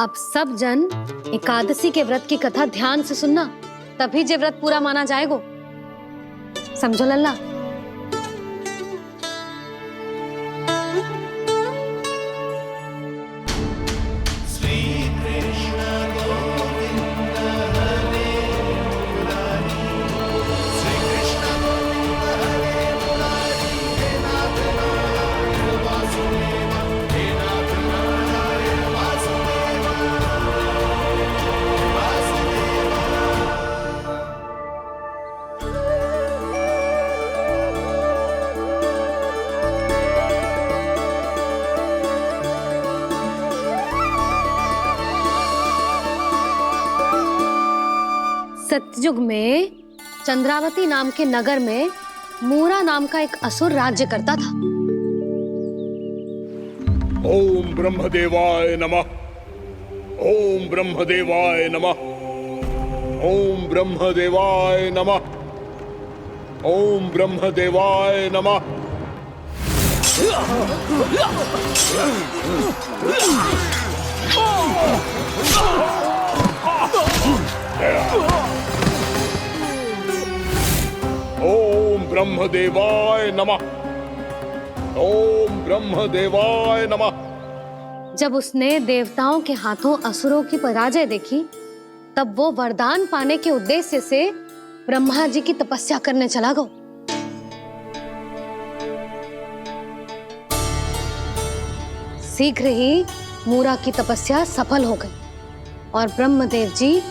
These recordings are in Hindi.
अब सब जन एकादशी के व्रत की कथा ध्यान से सुनना, तभी जे व्रत पूरा माना जाएगा। समझो लल्ला। सतयुग में चंद्रावती नाम के नगर में मूरा नाम का एक असुर राज्य करता था। ओम ब्रह्मदेवाय नमः। ओम ब्रह्मदेवाय नमः। ओम ब्रह्मदेवाय नमः। ओम ब्रह्मदेवाय नमः। ओम ब्रह्मदेवाय नमः। ओम ब्रह्मदेवाय नमः। जब उसने देवताओं के हाथों असुरों की पराजय देखी, तब वो वरदान पाने के उद्देश्य से ब्रह्मा जी की तपस्या करने चला गया। शीघ्र ही मूरा की तपस्या सफल हो गई और ब्रह्मदेव जी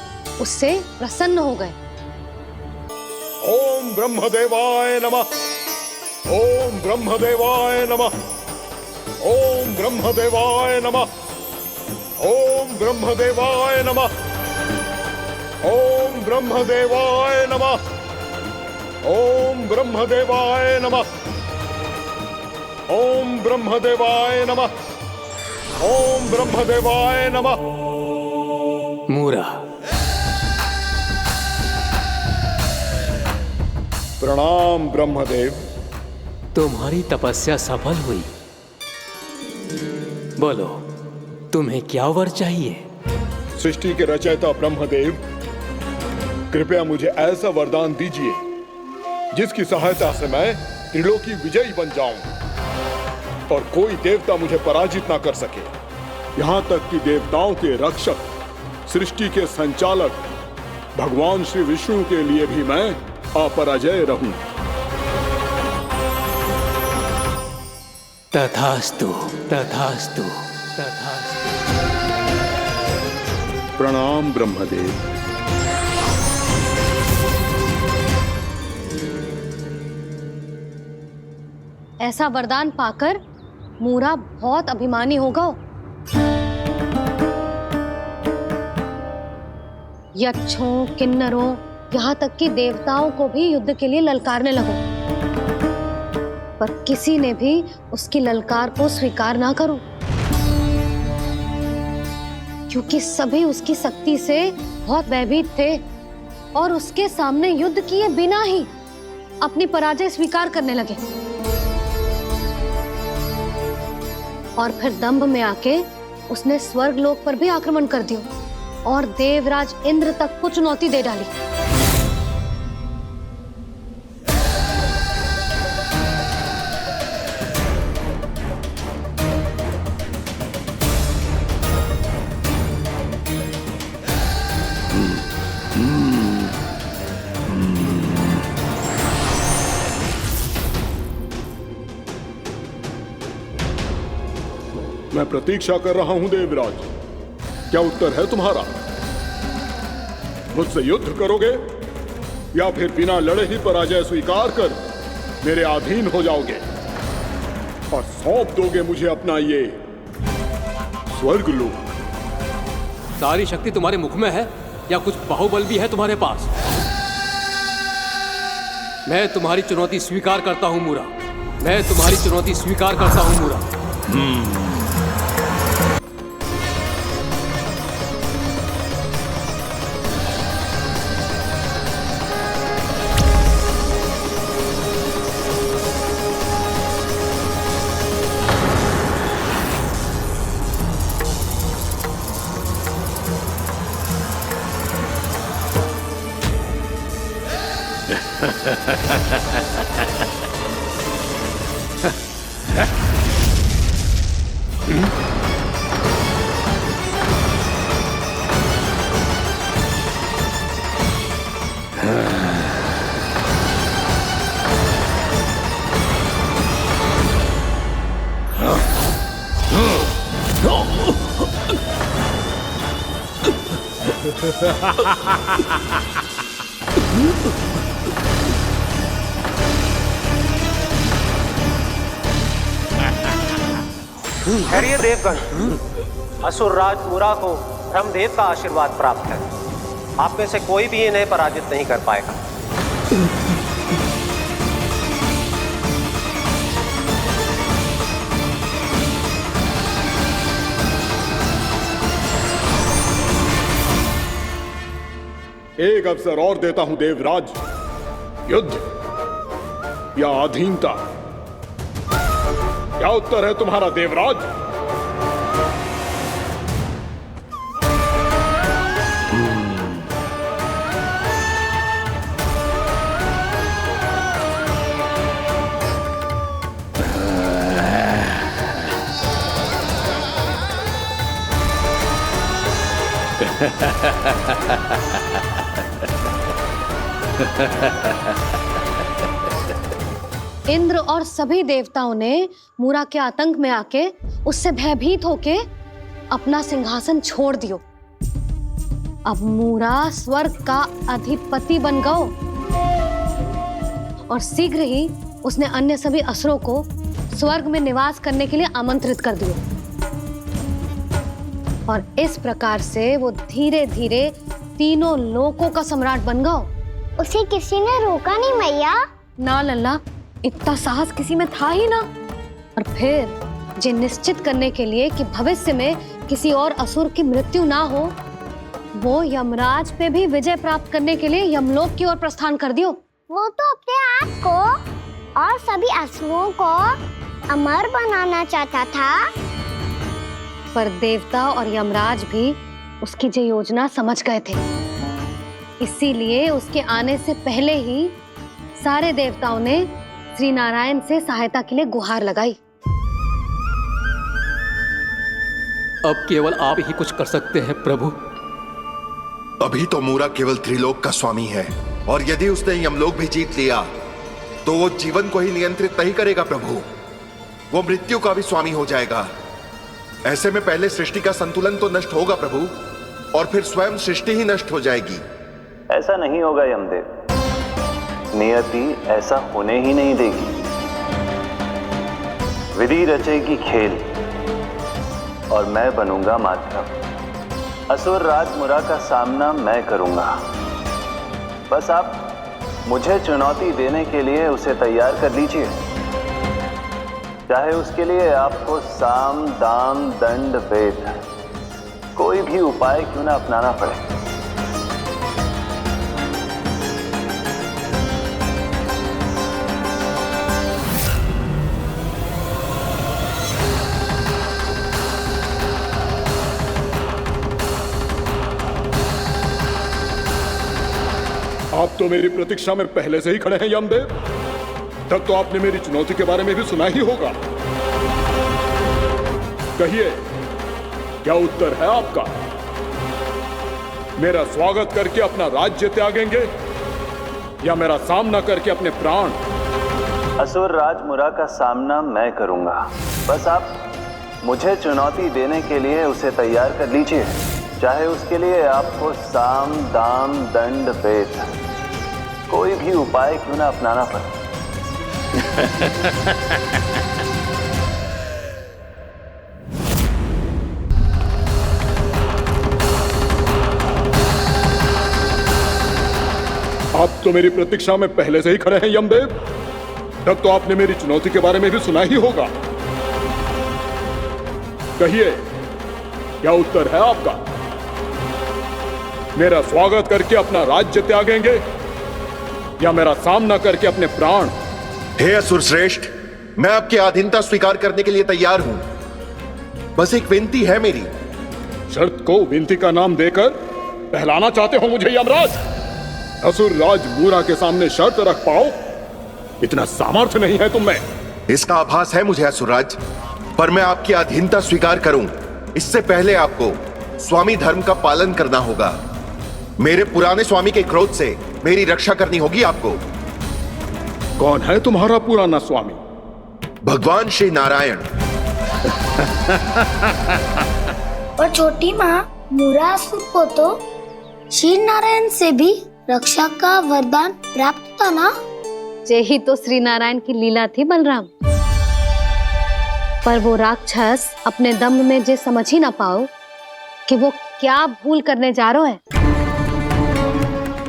उससे प्रसन्न हो गए। ओम ब्रह्मदेवाय नमः। ओम ब्रह्मदेवाय नमः। ओम ब्रह्मदेवाय नमः। ओम ब्रह्मदेवाय नमः। ओम ब्रह्मदेवाय नमः। ओम ब्रह्मदेवाय नमः। ओम ब्रह्मदेवाय नमः। ओम ब्रह्मदेवाय नमः। मूरा, प्रणाम ब्रह्मदेव। तुम्हारी तपस्या सफल हुई। बोलो, तुम्हें क्या वर चाहिए? सृष्टि के रचयिता ब्रह्मदेव, कृपया मुझे ऐसा वरदान दीजिए जिसकी सहायता से मैं त्रिलोकी विजयी बन जाऊं और कोई देवता मुझे पराजित ना कर सके। यहां तक कि देवताओं के रक्षक, सृष्टि के संचालक भगवान श्री विष्णु के लिए भी मैं अपराजय रहूं। तथास्तु, तथास्तु, तथास्तु। प्रणाम ब्रह्मदेव। ऐसा वरदान पाकर मूरा बहुत अभिमानी होगा। यक्षों, किन्नरों, यहाँ तक कि देवताओं को भी युद्ध के लिए ललकारने लगा, पर किसी ने भी उसकी ललकार को स्वीकार ना करो, क्योंकि सभी उसकी शक्ति से बहुत भयभीत थे और उसके सामने युद्ध किए बिना ही अपनी पराजय स्वीकार करने लगे। और फिर दंभ में आके उसने स्वर्ग लोक पर भी आक्रमण कर दिया और देवराज इंद्र तक को चुनौती दे डाली। मैं प्रतीक्षा कर रहा हूं देवराज, क्या उत्तर है तुम्हारा? मुझसे युद्ध करोगे या फिर बिना लड़े ही पराजय स्वीकार कर मेरे अधीन हो जाओगे और सौंप दोगे मुझे अपना ये स्वर्ग लोक? सारी शक्ति तुम्हारे मुख में है या कुछ बाहुबल भी है तुम्हारे पास? मैं तुम्हारी चुनौती स्वीकार करता हूं मूरा। मैं तुम्हारी चुनौती स्वीकार करता हूं मूरा। खैरिए देवगण, असुरराज मुरा को ब्रह्मदेव का आशीर्वाद प्राप्त है। आप में से कोई भी इन्हें पराजित नहीं कर पाएगा। एक अवसर और देता हूं देवराज। युद्ध या अधीनता, क्या उत्तर है तुम्हारा देवराज? इंद्र और सभी देवताओं ने मूरा के आतंक में आके उससे भयभीत होके अपना सिंहासन छोड़ दियो। अब मूरा स्वर्ग का अधिपति बन गयो और शीघ्र ही उसने अन्य सभी असुरों को स्वर्ग में निवास करने के लिए आमंत्रित कर दियो। और इस प्रकार से वो धीरे धीरे तीनों लोकों का सम्राट बन गयो। उसे किसी ने रोका नहीं मैया। ना लल्ला, इतना साहस किसी में था ही ना। और फिर ये निश्चित करने के लिए कि भविष्य में किसी और असुर की मृत्यु ना हो, वो यमराज पे भी विजय प्राप्त करने के लिए यमलोक की ओर प्रस्थान कर दियो। वो तो अपने आप को और सभी असुरों को अमर बनाना चाहता था। पर देवता और यमराज भी उसकी ये योजना समझ गए थे। इसीलिए उसके आने से पहले ही सारे देवताओं ने श्री नारायण से सहायता के लिए गुहार लगाई। अब केवल आप ही कुछ कर सकते हैं प्रभु। अभी तो मूरा केवल त्रिलोक का स्वामी है, और यदि उसने यमलोक भी जीत लिया तो वो जीवन को ही नियंत्रित नहीं करेगा प्रभु, वो मृत्यु का भी स्वामी हो जाएगा। ऐसे में पहले सृष्टि का संतुलन तो नष्ट होगा प्रभु, और फिर स्वयं सृष्टि ही नष्ट हो जाएगी। ऐसा नहीं होगा यमदेव, नियति ऐसा होने ही नहीं देगी। विधि रचेगी खेल और मैं बनूंगा माध्यम। असुर राज मुरा का सामना मैं करूंगा। बस आप मुझे चुनौती देने के लिए उसे तैयार कर लीजिए, चाहे उसके लिए आपको साम दाम दंड भेद कोई भी उपाय क्यों ना अपनाना पड़े। आप तो मेरी प्रतीक्षा में पहले से ही खड़े हैं यमदेव। तब तो आपने मेरी चुनौती के बारे में भी सुना ही होगा। कहिए, क्या उत्तर है आपका? मेरा स्वागत करके अपना राज्य त्यागेंगे या मेरा सामना करके अपने प्राण? असुर राज मुरा का सामना मैं करूंगा। बस आप मुझे चुनौती देने के लिए उसे तैयार कर लीजिए, चाहे उसके लिए आपको साम दाम दंड भेद कोई भी उपाय क्यों ना अपनाना पड़े। आप तो मेरी प्रतीक्षा में पहले से ही खड़े हैं यमदेव। तब तो आपने मेरी चुनौती के बारे में भी सुना ही होगा। कहिए, क्या उत्तर है आपका? मेरा स्वागत करके अपना राज्य त्यागेंगे या मेरा सामना करके अपने प्राण? हे असुर श्रेष्ठ, मैं आपकी अधीनता स्वीकार करने के लिए तैयार हूं। बस एक विनती है मेरी। शर्त को विनती का नाम देकर बहलाना चाहते हो मुझे यमराज? असुर राज मूरा के सामने शर्त रख पाओ? इतना सामर्थ्य नहीं है तुम में। इसका आभास है मुझे असुरराज, पर मैं आपकी अधीनता स्वीकार करूं इससे पहले आपको स्वामी धर्म का पालन करना होगा। मेरे पुराने स्वामी के क्रोध से मेरी रक्षा करनी होगी आपको। कौन है तुम्हारा पुराना स्वामी? भगवान श्री नारायण। और छोटी माँ मूरासुर को तो श्री नारायण से भी रक्षा का वरदान प्राप्त था ना? यही तो श्री नारायण की लीला थी बलराम। पर वो राक्षस अपने दम में जे समझ ही ना पाओ कि वो क्या भूल करने जा रहे हैं,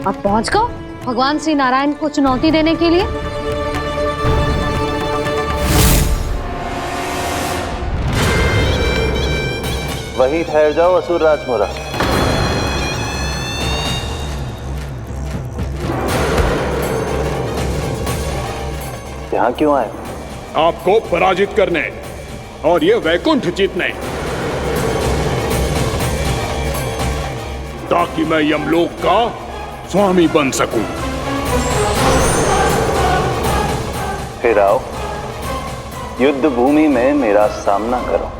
और पहुंच गो भगवान श्री नारायण को चुनौती देने के लिए। वहीं ठहर जाओ असुर राज मूरा। यहाँ क्यों आए? आपको पराजित करने और ये वैकुंठ जीतने, ताकि मैं यमलोक का स्वामी बन सकूं। फिर आओ, युद्ध भूमि में मेरा सामना करो।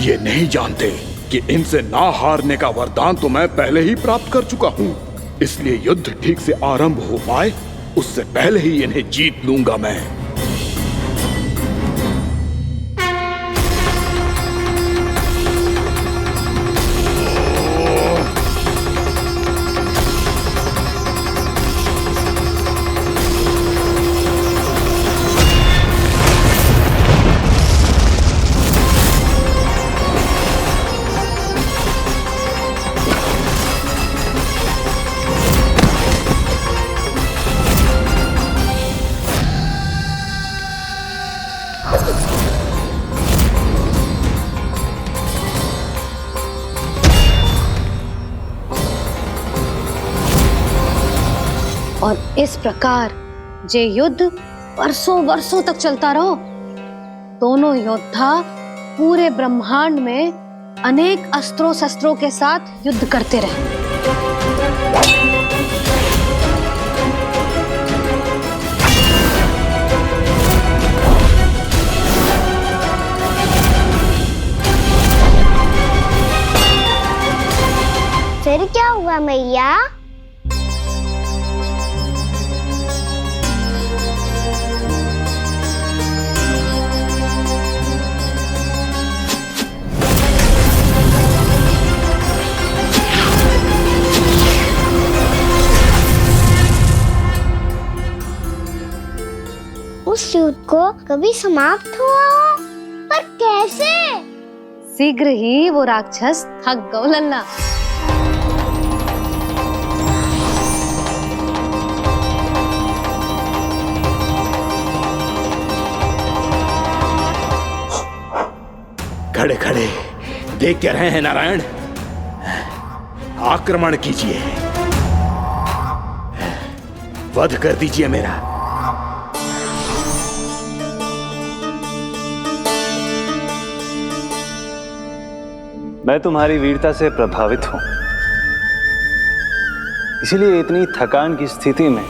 ये नहीं जानते कि इनसे ना हारने का वरदान तो मैं पहले ही प्राप्त कर चुका हूं, इसलिए युद्ध ठीक से आरंभ हो पाए उससे पहले ही इन्हें जीत लूंगा मैं। और इस प्रकार जे युद्ध वर्षों वर्षों तक चलता रहो। दोनों योद्धा पूरे ब्रह्मांड में अनेक अस्त्रों शस्त्रों के साथ युद्ध करते रहे। फिर क्या हुआ मैया? उस युद्ध को कभी समाप्त हुआ हो, पर कैसे? शीघ्र ही वो राक्षस थक गौ लल्ला। खड़े खड़े देख क्या रहे हैं नारायण? आक्रमण कीजिए, वध कर दीजिए मेरा। मैं तुम्हारी वीरता से प्रभावित हूं, इसीलिए इतनी थकान की स्थिति में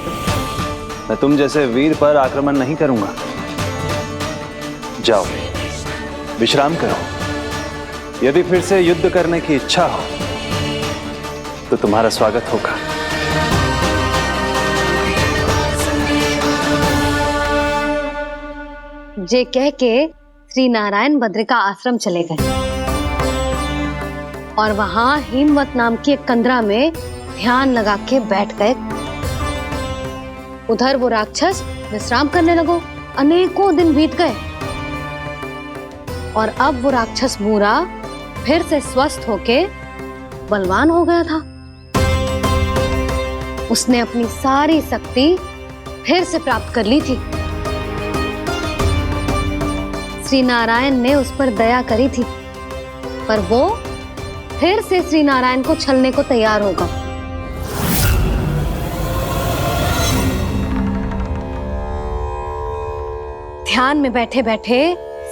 मैं तुम जैसे वीर पर आक्रमण नहीं करूंगा। जाओ विश्राम करो। यदि फिर से युद्ध करने की इच्छा हो तो तुम्हारा स्वागत होगा। जे कह के श्री नारायण बद्रिका आश्रम चले गए और वहां हिमवत नाम की एक कंदरा में ध्यान लगा के बैठ गए। उधर वो राक्षस विश्राम करने लगो। अनेकों दिन बीत गए और अब वो राक्षस मूरा फिर से स्वस्थ होके बलवान हो गया था। उसने अपनी सारी शक्ति फिर से प्राप्त कर ली थी। श्री नारायण ने उस पर दया करी थी, पर वो फिर से श्री नारायण को छलने को तैयार होगा। ध्यान में बैठे बैठे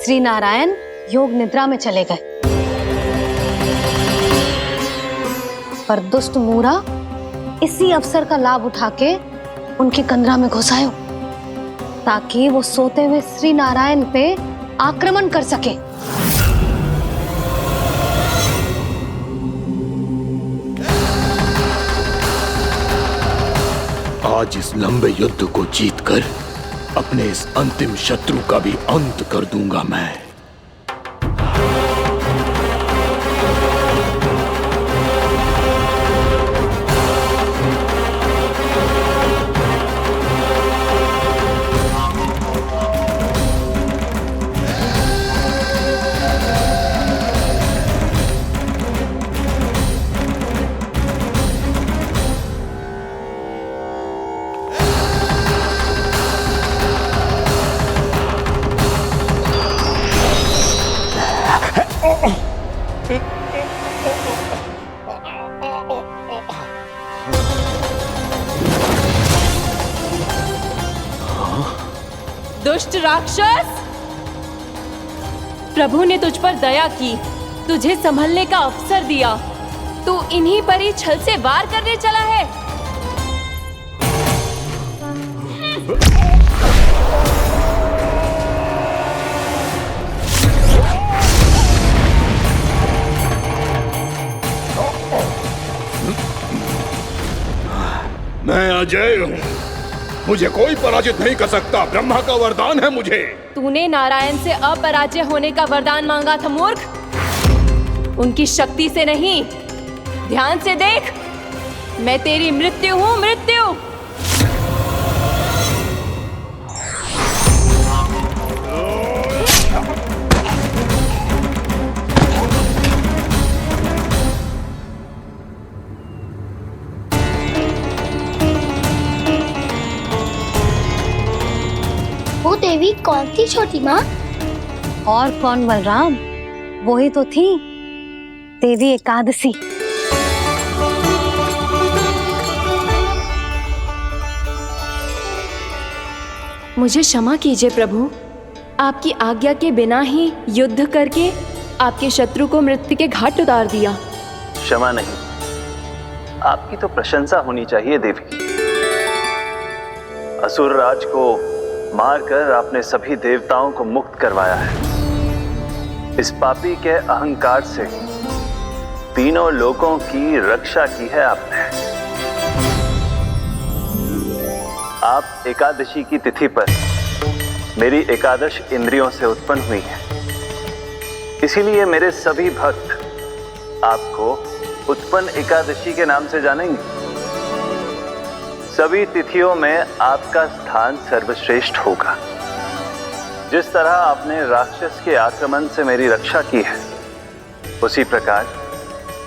श्री नारायण योग निद्रा में चले गए। पर दुष्ट मूरा इसी अवसर का लाभ उठा के उनकी कंदरा में घुस आयो ताकि वो सोते हुए श्री नारायण पे आक्रमण कर सके। आज इस लंबे युद्ध को जीतकर अपने इस अंतिम शत्रु का भी अंत कर दूंगा मैं। दुष्ट राक्षस, प्रभु ने तुझ पर दया की, तुझे संभलने का अवसर दिया। तू इन्हीं पर ही छल से वार करने चला है। मैं अजय हूँ, मुझे कोई पराजित नहीं कर सकता। ब्रह्मा का वरदान है मुझे। तूने नारायण से अपराजय होने का वरदान मांगा था मूर्ख, उनकी शक्ति से नहीं। ध्यान से देख, मैं तेरी मृत्यु हूँ, मृत्यु। वो देवी कौन थी छोटी माँ? और कौन बलराम, वही तो थी देवी एकादशी। मुझे क्षमा कीजिए प्रभु, आपकी आज्ञा के बिना ही युद्ध करके आपके शत्रु को मृत्यु के घाट उतार दिया। क्षमा नहीं, आपकी तो प्रशंसा होनी चाहिए देवी। असुर राज को मारकर आपने सभी देवताओं को मुक्त करवाया है। इस पापी के अहंकार से तीनों लोकों की रक्षा की है आपने। आप एकादशी की तिथि पर मेरी एकादश इंद्रियों से उत्पन्न हुई हैं। इसीलिए मेरे सभी भक्त आपको उत्पन्न एकादशी के नाम से जानेंगे। सभी तिथियों में आपका स्थान सर्वश्रेष्ठ होगा। जिस तरह आपने राक्षस के आक्रमण से मेरी रक्षा की है, उसी प्रकार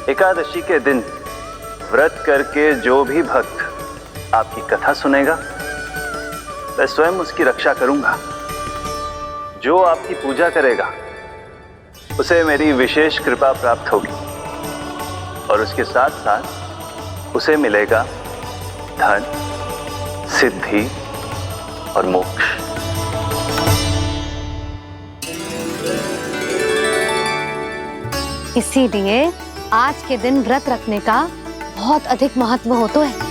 एकादशी के दिन व्रत करके जो भी भक्त आपकी कथा सुनेगा, मैं स्वयं उसकी रक्षा करूंगा। जो आपकी पूजा करेगा उसे मेरी विशेष कृपा प्राप्त होगी और उसके साथ साथ उसे मिलेगा धन, सिद्धि और मोक्ष। इसीलिए आज के दिन व्रत रखने का बहुत अधिक महत्व होता है।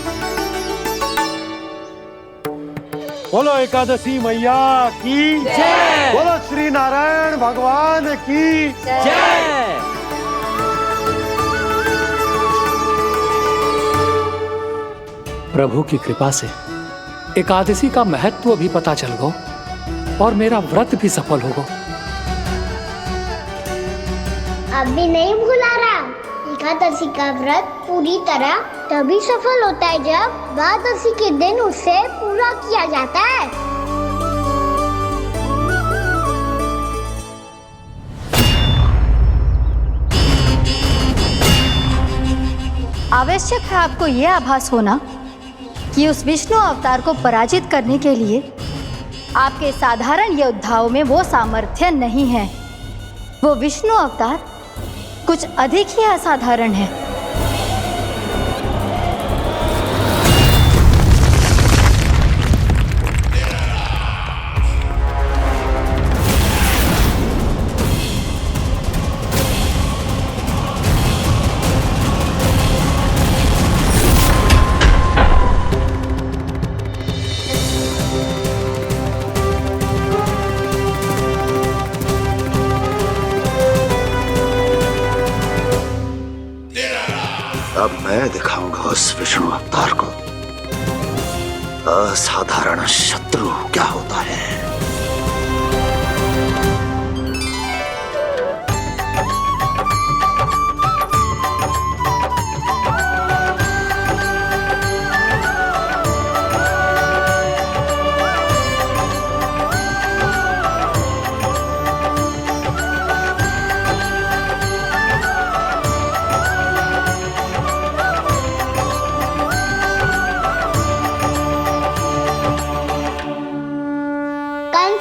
बोलो एकादशी मैया की जय। बोलो श्री नारायण भगवान की जय। प्रभु की कृपा से एकादशी का महत्व भी पता चल गो और मेरा व्रत भी सफल हो गो। अब भी नहीं भूला रहा, एकादशी का व्रत पूरी तरह तभी सफल होता है जब द्वादशी के दिन उसे पूरा किया जाता है। आवश्यक है आपको यह आभास होना कि उस विष्णु अवतार को पराजित करने के लिए आपके साधारण योद्धाओं में वो सामर्थ्य नहीं है। वो विष्णु अवतार कुछ अधिक ही असाधारण है। अब मैं दिखाऊंगा उस विष्णु अवतार को असाधारण शत्रु क्या होता है।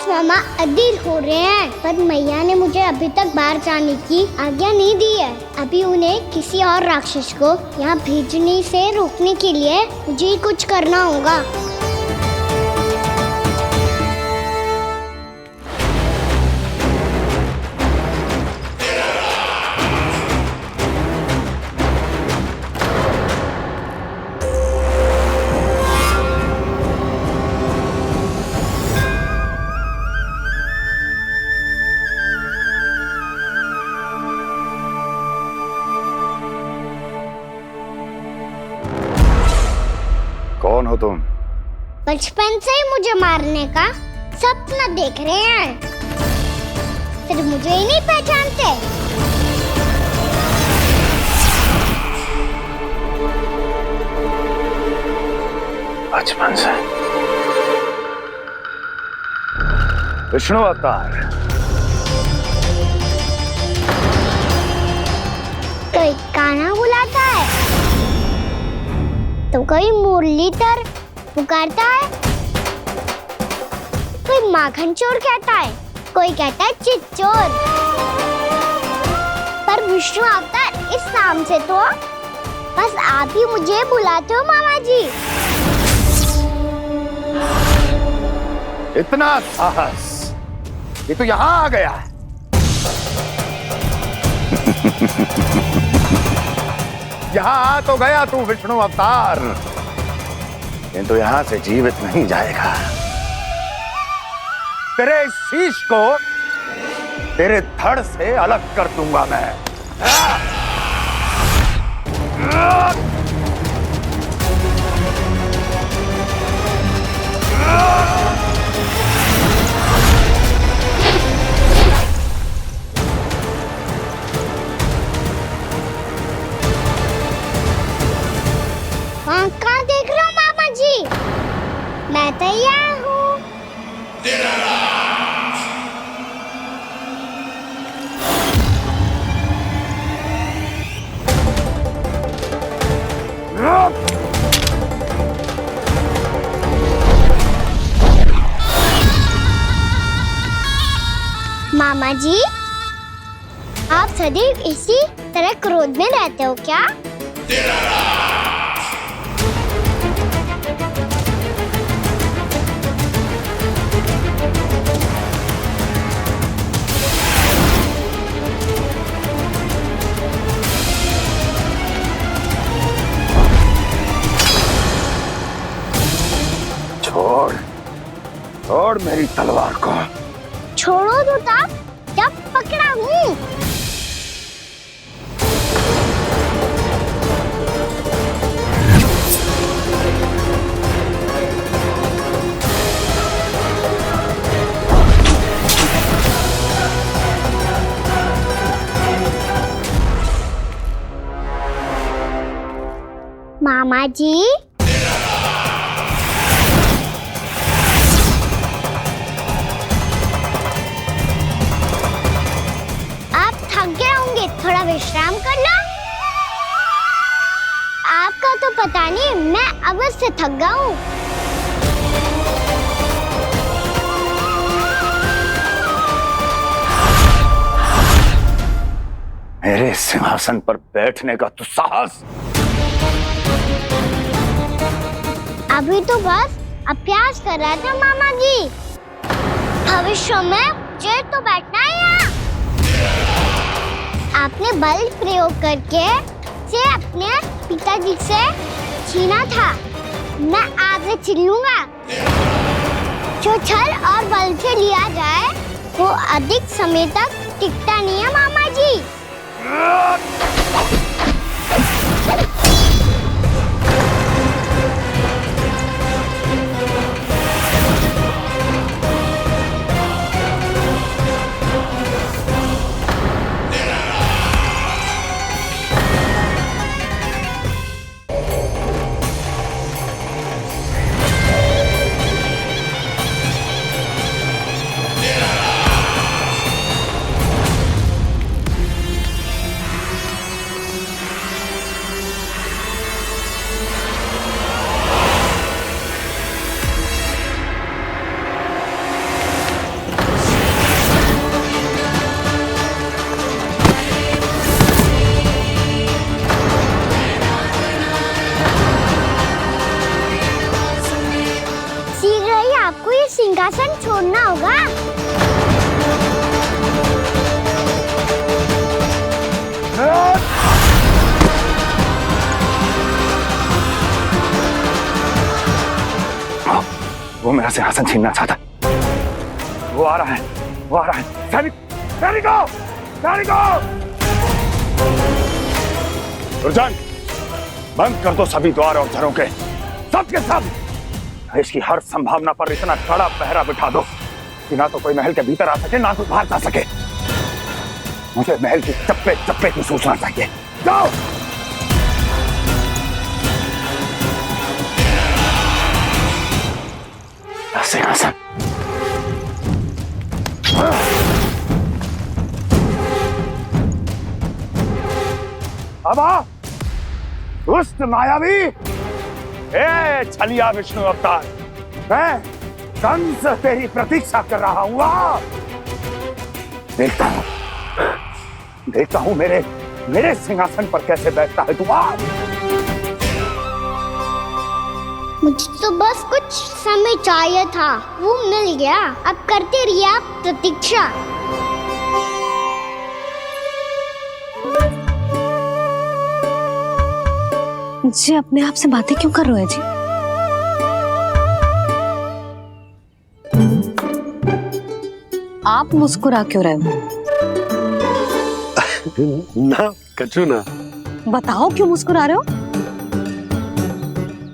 मामा अधीर हो रहे हैं, पर मैया ने मुझे अभी तक बाहर जाने की आज्ञा नहीं दी है। अभी उन्हें किसी और राक्षस को यहाँ भेजने से रोकने के लिए मुझे ही कुछ करना होगा। कौन हो तुम? बचपन से ही मुझे मारने का सपना देख रहे हैं, फिर मुझे ही नहीं पहचानते। बचपन से विष्णु अवतार। कोई कान्हा बुलाता है तो कोई मुरलीधर पुकारता है, कोई माखन चोर कहता है, कोई कहता है चिच्चोर। पर विष्णु अवतार इस नाम से तो बस आप ही मुझे बुलाते हो मामा जी। इतना साहस, ये तो यहाँ आ गया है। यहाँ आ तो गया तू विष्णु अवतार, किंतु यहाँ से जीवित नहीं जाएगा। तेरे इस शीश को तेरे धड़ से अलग कर दूंगा मैं। कहाँ देख रहे हो मामा जी? मैं तैयार हूँ। मामा जी, आप सदैव इसी तरह क्रोध में रहते हो क्या? छोड़, छोड़ मेरी तलवार को। छोड़ो तो तब जब पकड़ा हूँ। मामा जी, थोड़ा विश्राम कर लो। आपका तो पता नहीं, मैं अवश्य थक गया हूँ। मेरे सिंहासन पर बैठने का तू साहस? अभी तो बस अभ्यास कर रहा था मामा जी। भविष्य में मुझे तो बैठना है यहाँ। आपने बल प्रयोग करके से अपने पिताजी से छीना था, मैं आज से छीन लूंगा। जो छल और बल से लिया जाए वो अधिक समय तक टिकता नहीं है मामा जी। सिंहासन छोड़ना होगा। वो मेरा सिंहासन छीनना चाहता है। वो आ रहा है, वो आ रहा है। सैनिकों, दुर्जन, बंद कर दो सभी द्वार और झरों के, सब के सब। इसकी हर संभावना पर इतना कड़ा पहरा बिठा दो कि ना तो कोई महल के भीतर आ सके, ना कोई बाहर जा सके। मुझे महल की चप्पे चप्पे की सूचना चाहिए। जाओ। सिंहासन। अब आ, दुष्ट मायावी, छलिया विष्णु अवतार, मैं कंस तेरी प्रतीक्षा कर रहा हूं। देखता हूं मेरे सिंहासन पर कैसे बैठता है तू। मुझे तो बस कुछ समय चाहिए था, वो मिल गया। अब करते रहिए आप प्रतीक्षा। जी अपने आप से बातें क्यों कर रहे हो जी? आप मुस्कुरा क्यों रहे हो? ना कछु ना। बताओ क्यों मुस्कुरा रहे हो?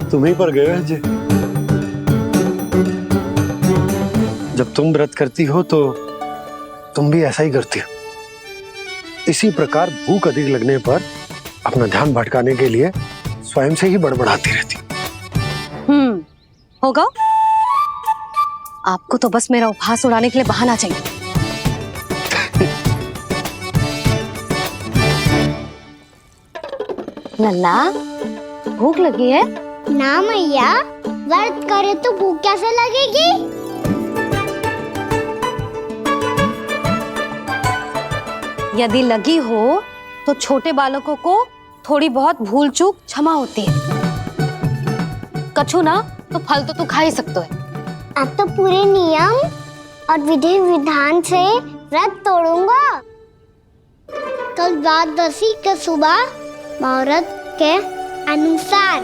तुम ही पर गए जी। जब तुम व्रत करती हो तो तुम भी ऐसा ही करती हो। इसी प्रकार भूख अधिक लगने पर अपना ध्यान भटकाने के लिए स्वयं से ही बड़बड़ाती रहती। होगा। आपको तो बस मेरा उपहास उड़ाने के लिए बहाना चाहिए। नन्ना, भूख लगी है? ना मैया, व्रत करे तो भूख कैसे लगेगी? यदि लगी हो तो छोटे बालकों को थोड़ी बहुत भूल चूक क्षमा होती है। कछु ना तो फल तो तू खा ही सकते है। अब तो पूरे नियम और विधि विधान से व्रत तोड़ूंगा। कल द्वादशी के सुबह मुहूर्त के अनुसार।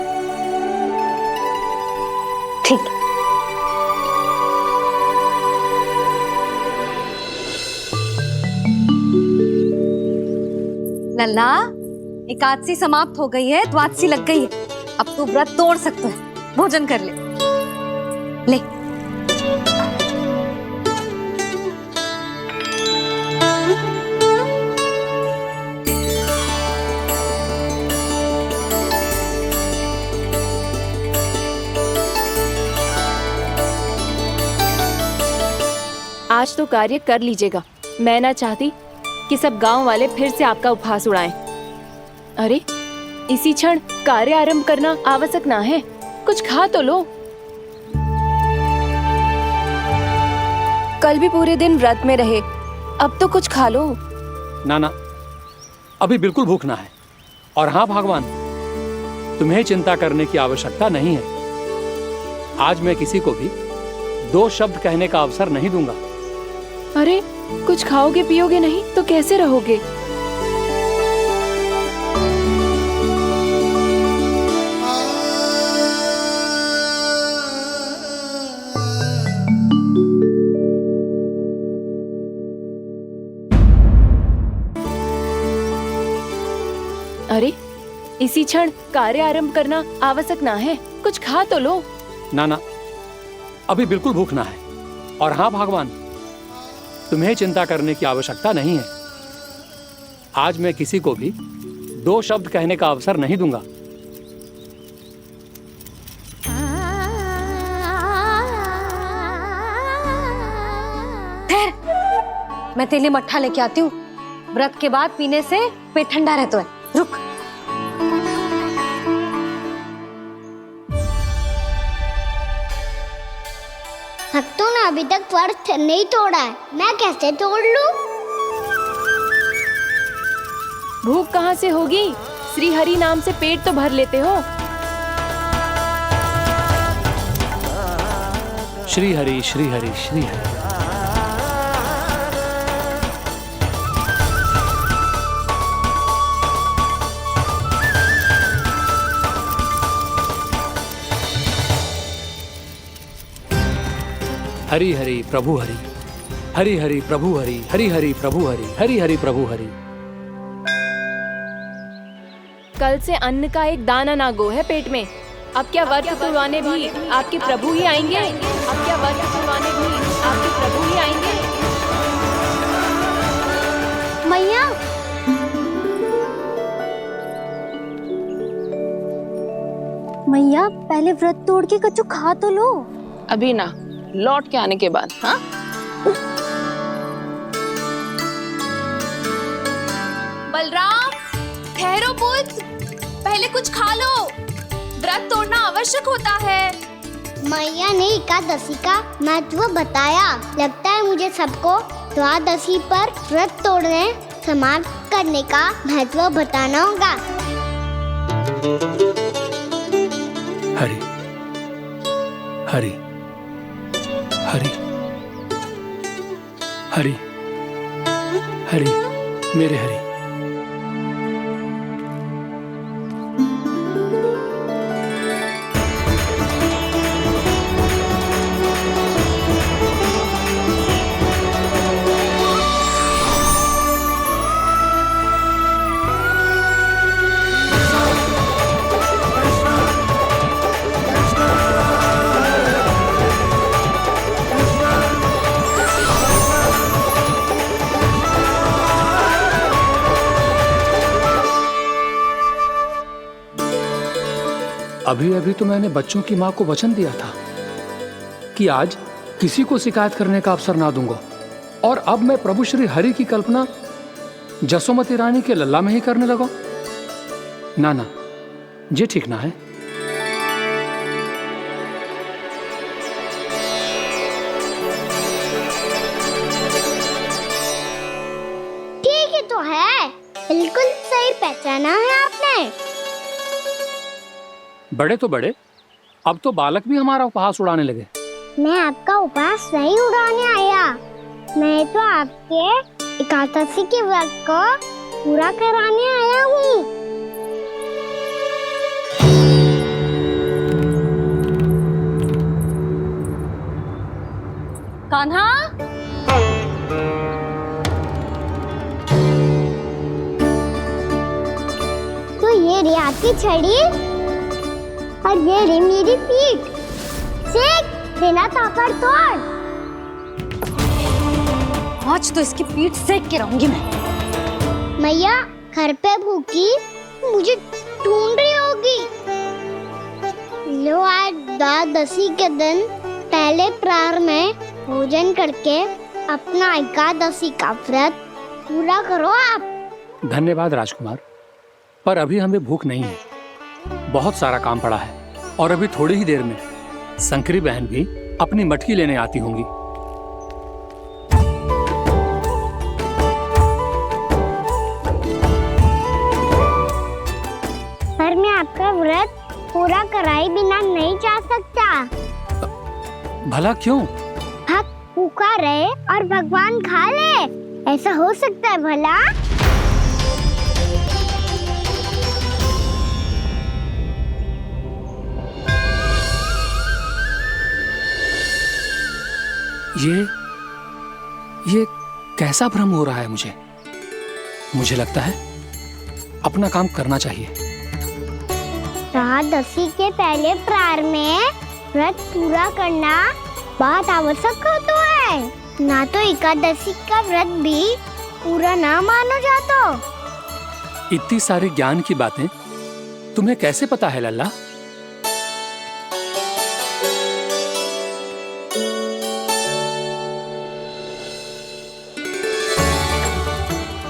ठीक। लल्ला, एकादशी समाप्त हो गई है, द्वादशी लग गई है। अब तू व्रत तोड़ सकते है। भोजन कर ले। ले। आज तो कार्य कर लीजिएगा। मैं ना चाहती कि सब गांव वाले फिर से आपका उपहास उड़ाएं। अरे, इसी क्षण कार्य आरंभ करना आवश्यक ना है। कुछ खा तो लो। कल भी पूरे दिन व्रत में रहे, अब तो कुछ खा लो। ना, अभी बिल्कुल भूख ना है। और हाँ भगवान, तुम्हें चिंता करने की आवश्यकता नहीं है। आज मैं किसी को भी 2 शब्द कहने का अवसर नहीं दूंगा। अरे, कुछ खाओगे पियोगे नहीं तो कैसे रहोगे? अरे, इसी क्षण कार्य आरंभ करना आवश्यक ना है। कुछ खा तो लो। ना, अभी बिल्कुल भूख ना है। और हाँ भगवान, तुम्हें चिंता करने की आवश्यकता नहीं है। आज मैं किसी को भी 2 शब्द कहने का अवसर नहीं दूंगा। ठहर, मैं तेरे लिए मट्ठा लेके आती हूँ। व्रत के बाद पीने से पेट ठंडा रहता है। रुक। भक्तों ने अभी तक व्रत नहीं तोड़ा है, मैं कैसे तोड़ लूं? भूख कहाँ से होगी? श्री हरि नाम से पेट तो भर लेते हो। श्री हरि श्री हरि श्री हरि। हरि हरि प्रभु हरि, हरि हरि प्रभु हरि, हरि हरि प्रभु हरि, हरि हरि प्रभु हरि। कल से अन्न का एक दाना ना गो है पेट में। अब क्या व्रत तुड़वाने भी आपके प्रभु ही आएंगे? अब क्या व्रत तुड़वाने भी आपके प्रभु ही आएंगे? मैया, मैया पहले व्रत तोड़ के कच्चू खा तो लो। अभी ना, लौट के आने के बाद। हाँ, बलराम, ठहरो पुत्र, पहले कुछ खा लो। व्रत तोड़ना आवश्यक होता है। मैया ने एकादशी का महत्व बताया। लगता है मुझे सबको द्वादशी पर व्रत तोड़ने समाप्त करने का महत्व बताना होगा। हरि हरि हरि हरि हरि, मेरे हरि। अभी अभी तो मैंने बच्चों की मां को वचन दिया था कि आज किसी को शिकायत करने का अवसर ना दूंगा, और अब मैं प्रभु श्री हरि की कल्पना जसोमती रानी के लल्ला में ही करने लगा। ना ना, ये ठीक ना है। ठीक ही तो है, बिल्कुल सही पहचाना है आपने। बड़े तो बड़े, अब तो बालक भी हमारा उपहास उड़ाने लगे। मैं आपका उपहास नहीं उड़ाने आया, मैं तो आपके एकादशी के व्रत को पूरा कराने आया हूँ। कान्हा, तो ये रे आपकी छड़ी और ये रे मेरी पीठ। सेक बिना ताकत तोड़। आज तो इसकी पीठ सेक के रहूंगी मैं। मैया घर पे भूखी मुझे ढूंढ रही होगी। लो, आज द्वादशी के दिन पहले प्रहर में भोजन करके अपना एकादशी का व्रत पूरा करो आप। धन्यवाद राजकुमार, पर अभी हमें भूख नहीं है। बहुत सारा काम पड़ा है, और अभी थोड़ी ही देर में शंकरी बहन भी अपनी मटकी लेने आती होंगी। पर मैं आपका व्रत पूरा कराए बिना नहीं जा सकता। भला क्यों? भक्त भूखा रहे और भगवान खा ले, ऐसा हो सकता है भला? ये कैसा भ्रम हो रहा है मुझे? मुझे लगता है अपना काम करना चाहिए। द्वादशी के पहले प्रहर में व्रत पूरा करना बहुत आवश्यक होता है, ना तो एकादशी का व्रत भी पूरा ना मानो जाता। इतनी सारी ज्ञान की बातें तुम्हें कैसे पता है लल्ला?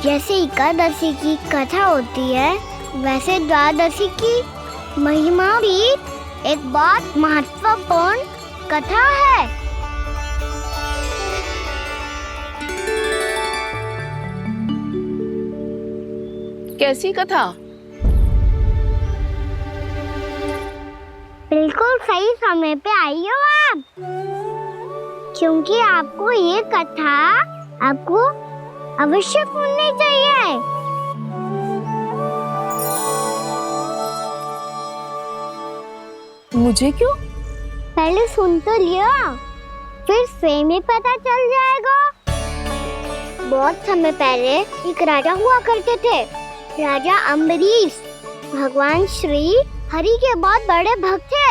जैसे एकादशी की कथा होती है, वैसे द्वादशी की महिमा भी एक बहुत महत्वपूर्ण कथा है। कैसी कथा? बिल्कुल सही समय पे आई हो आप। क्योंकि आपको ये कथा आपको अवश्य सुननी चाहिए। मुझे क्यों? पहले सुन तो लियो, फिर स्वयं ही पता चल जाएगा। बहुत समय पहले एक राजा हुआ करते थे, राजा अम्बरीश। भगवान श्री हरि के बहुत बड़े भक्त थे।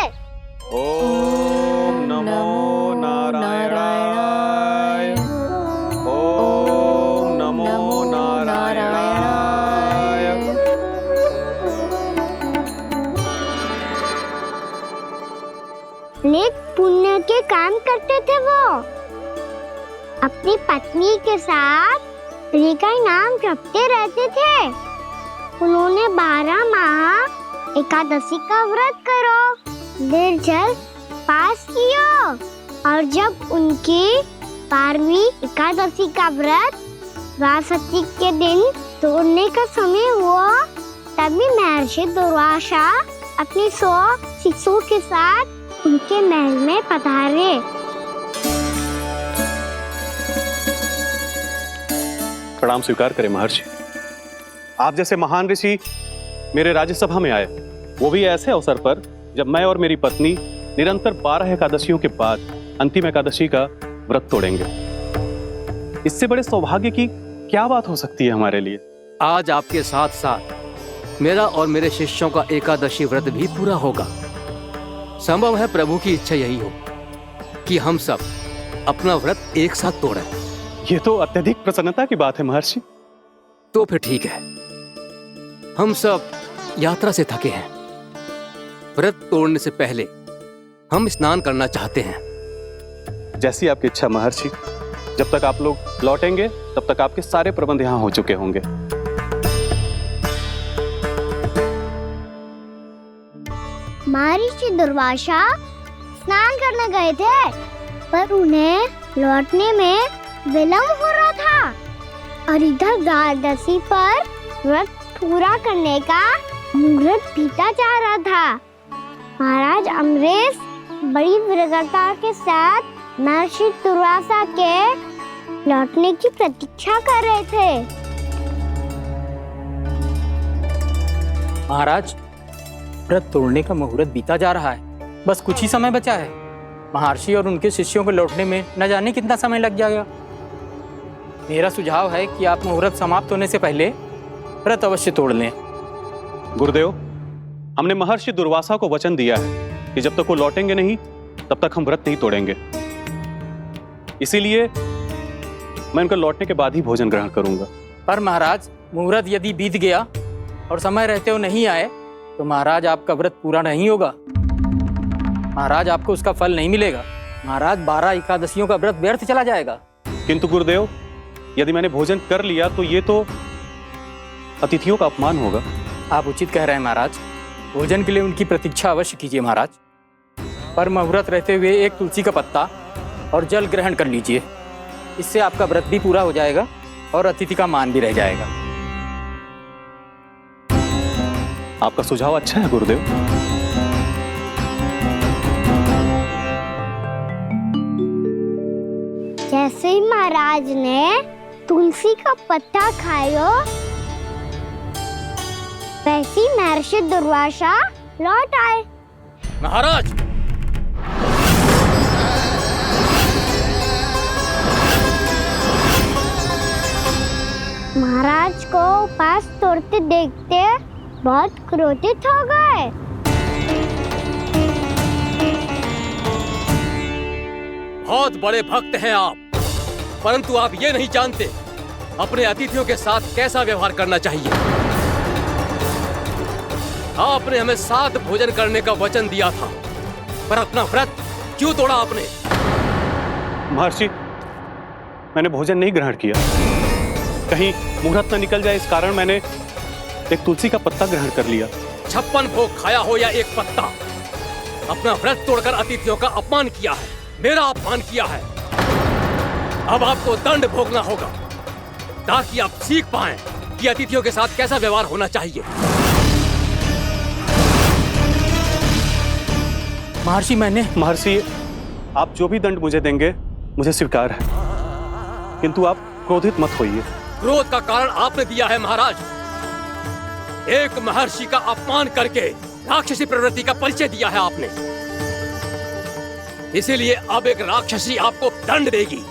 ओम नमो नारायणाय। ओम नमो नारायणाय। नेक पुण्य के काम करते थे वो। अपनी पत्नी के साथ हरि का नाम जपते रहते थे। उन्होंने 12 माह एकादशी का व्रत करो निर्जल पास किया, और जब उनकी 12वीं एकादशी का व्रत द्वादशी के दिन तोड़ने का समय हुआ, तभी महर्षि दुर्वासा अपनी 100 शिष्यों के साथ उनके महल में पधारे। प्रणाम स्वीकार करें महर्षि। आप जैसे महान ऋषि मेरे राज्यसभा में आए, वो भी ऐसे अवसर पर जब मैं और मेरी पत्नी निरंतर 12 एकादशियों के बाद अंतिम एकादशी का व्रत तोड़ेंगे। इससे बड़े सौभाग्य की क्या बात हो सकती है हमारे लिए। आज आपके साथ साथ मेरा और मेरे शिष्यों का एकादशी व्रत भी पूरा होगा। संभव है प्रभु की इच्छा यही हो कि हम सब अपना व्रत एक साथ तोड़ें। ये तो अत्यधिक प्रसन्नता की बात है महर्षि। तो फिर ठीक है, हम सब यात्रा से थके हैं। व्रत तोड़ने से पहले हम स्नान करना चाहते हैं। जैसी आपकी इच्छा महर्षि। जब तक आप लोग लौटेंगे तब तक आपके सारे प्रबंध यहाँ हो चुके होंगे। महर्षि दुर्वासा स्नान करने गए थे, पर उन्हें लौटने में विलंब हो रहा था, और इधर द्वादशी पर व्रत पूरा करने का मुहूर्त बीता जा रहा था। महाराज अम्बरीश बड़ी विरगता के साथ महर्षि दुर्वासा के लौटने की प्रतीक्षा कर रहे थे। महाराज, व्रत तोड़ने का मुहूर्त बीता जा रहा है। बस कुछ ही समय बचा है। महर्षि और उनके शिष्यों को लौटने में न जाने कितना समय लग जाएगा। मेरा सुझाव है कि आप मुहूर्त समाप्त होने से पहले व्रत अवश्य तोड़ लें। गुरुदेव, हमने महर्षि दुर्वासा को वचन दिया है कि जब तक वो लौटेंगे नहीं तब तक हम व्रत नहीं तोड़ेंगे। इसीलिए मैं उनका लौटने के बाद ही भोजन ग्रहण करूंगा। पर महाराज, मुहूर्त यदि बीत गया और समय रहते हो नहीं आए तो महाराज आपका व्रत पूरा नहीं होगा। महाराज, आपको उसका फल नहीं मिलेगा। महाराज, 12 एकादशियों का व्रत व्यर्थ चला जाएगा। किंतु गुरुदेव, यदि मैंने भोजन कर लिया तो ये तो अतिथियों का अपमान होगा। आप उचित कह रहे हैं महाराज। भोजन के लिए उनकी प्रतीक्षा अवश्य कीजिए महाराज। पर मुहूर्त रहते हुए एक तुलसी का पत्ता और जल ग्रहण कर लीजिए। इससे आपका व्रत भी पूरा हो जाएगा और अतिथि का मान भी रह जाएगा। आपका सुझाव अच्छा है गुरुदेव। जैसे ही महाराज ने तुलसी का पत्ता खाया, वैसे ही महर्षि दुर्वासा लौट आए। महाराज, महाराज को उपास तोड़ते देखते बहुत क्रोधित हो गए। बहुत बड़े भक्त हैं आप, परंतु आप ये नहीं जानते अपने अतिथियों के साथ कैसा व्यवहार करना चाहिए। आपने हमें साथ भोजन करने का वचन दिया था, पर अपना व्रत क्यों तोड़ा आपने? महर्षि, मैंने भोजन नहीं ग्रहण किया। कहीं मुहूर्त न निकल जाए इस कारण मैंने एक तुलसी का पत्ता ग्रहण कर लिया। 56 भोग खाया हो या एक पत्ता, अपना व्रत तोड़कर अतिथियों का अपमान किया है, मेरा अपमान किया है। अब आपको दंड भोगना होगा ताकि आप सीख पाएं कि अतिथियों के साथ कैसा व्यवहार होना चाहिए। महर्षि, आप जो भी दंड मुझे देंगे मुझे स्वीकार है, किंतु आप क्रोधित मत होइए। क्रोध का कारण आपने दिया है महाराज। एक महर्षि का अपमान करके राक्षसी प्रवृत्ति का परिचय दिया है आपने, इसीलिए अब एक राक्षसी आपको दंड देगी।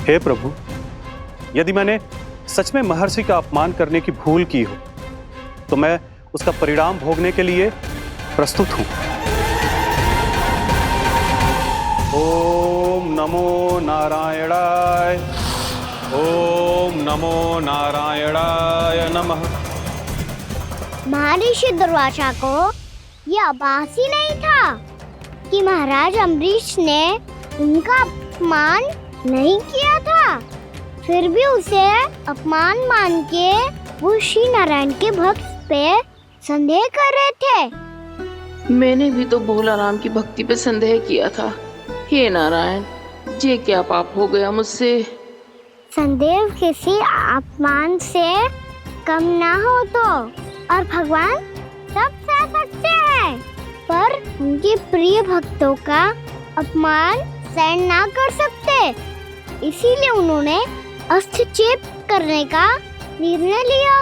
हे प्रभु, यदि मैंने सच में महर्षि का अपमान करने की भूल की हो तो मैं उसका परिणाम भोगने के लिए प्रस्तुत हूं। ओम नमो नारायणाय, ओम नमो नारायणाय नमः। महर्षि दुर्वासा को यह आभास ही नहीं था कि महाराज अम्बरीश ने उनका अपमान नहीं किया था, फिर भी उसे अपमान मान के वो श्री नारायण के भक्त पे संदेह कर रहे थे। मैंने भी तो भोला राम की भक्ति पे संदेह किया था। हे नारायण, ये क्या पाप हो गया मुझसे। संदेह किसी अपमान से कम ना हो तो, और भगवान सब सह सकते हैं, पर उनके प्रिय भक्तों का अपमान सहन ना कर सकते, इसीलिए उन्होंने हस्तक्षेप करने का निर्णय लिया।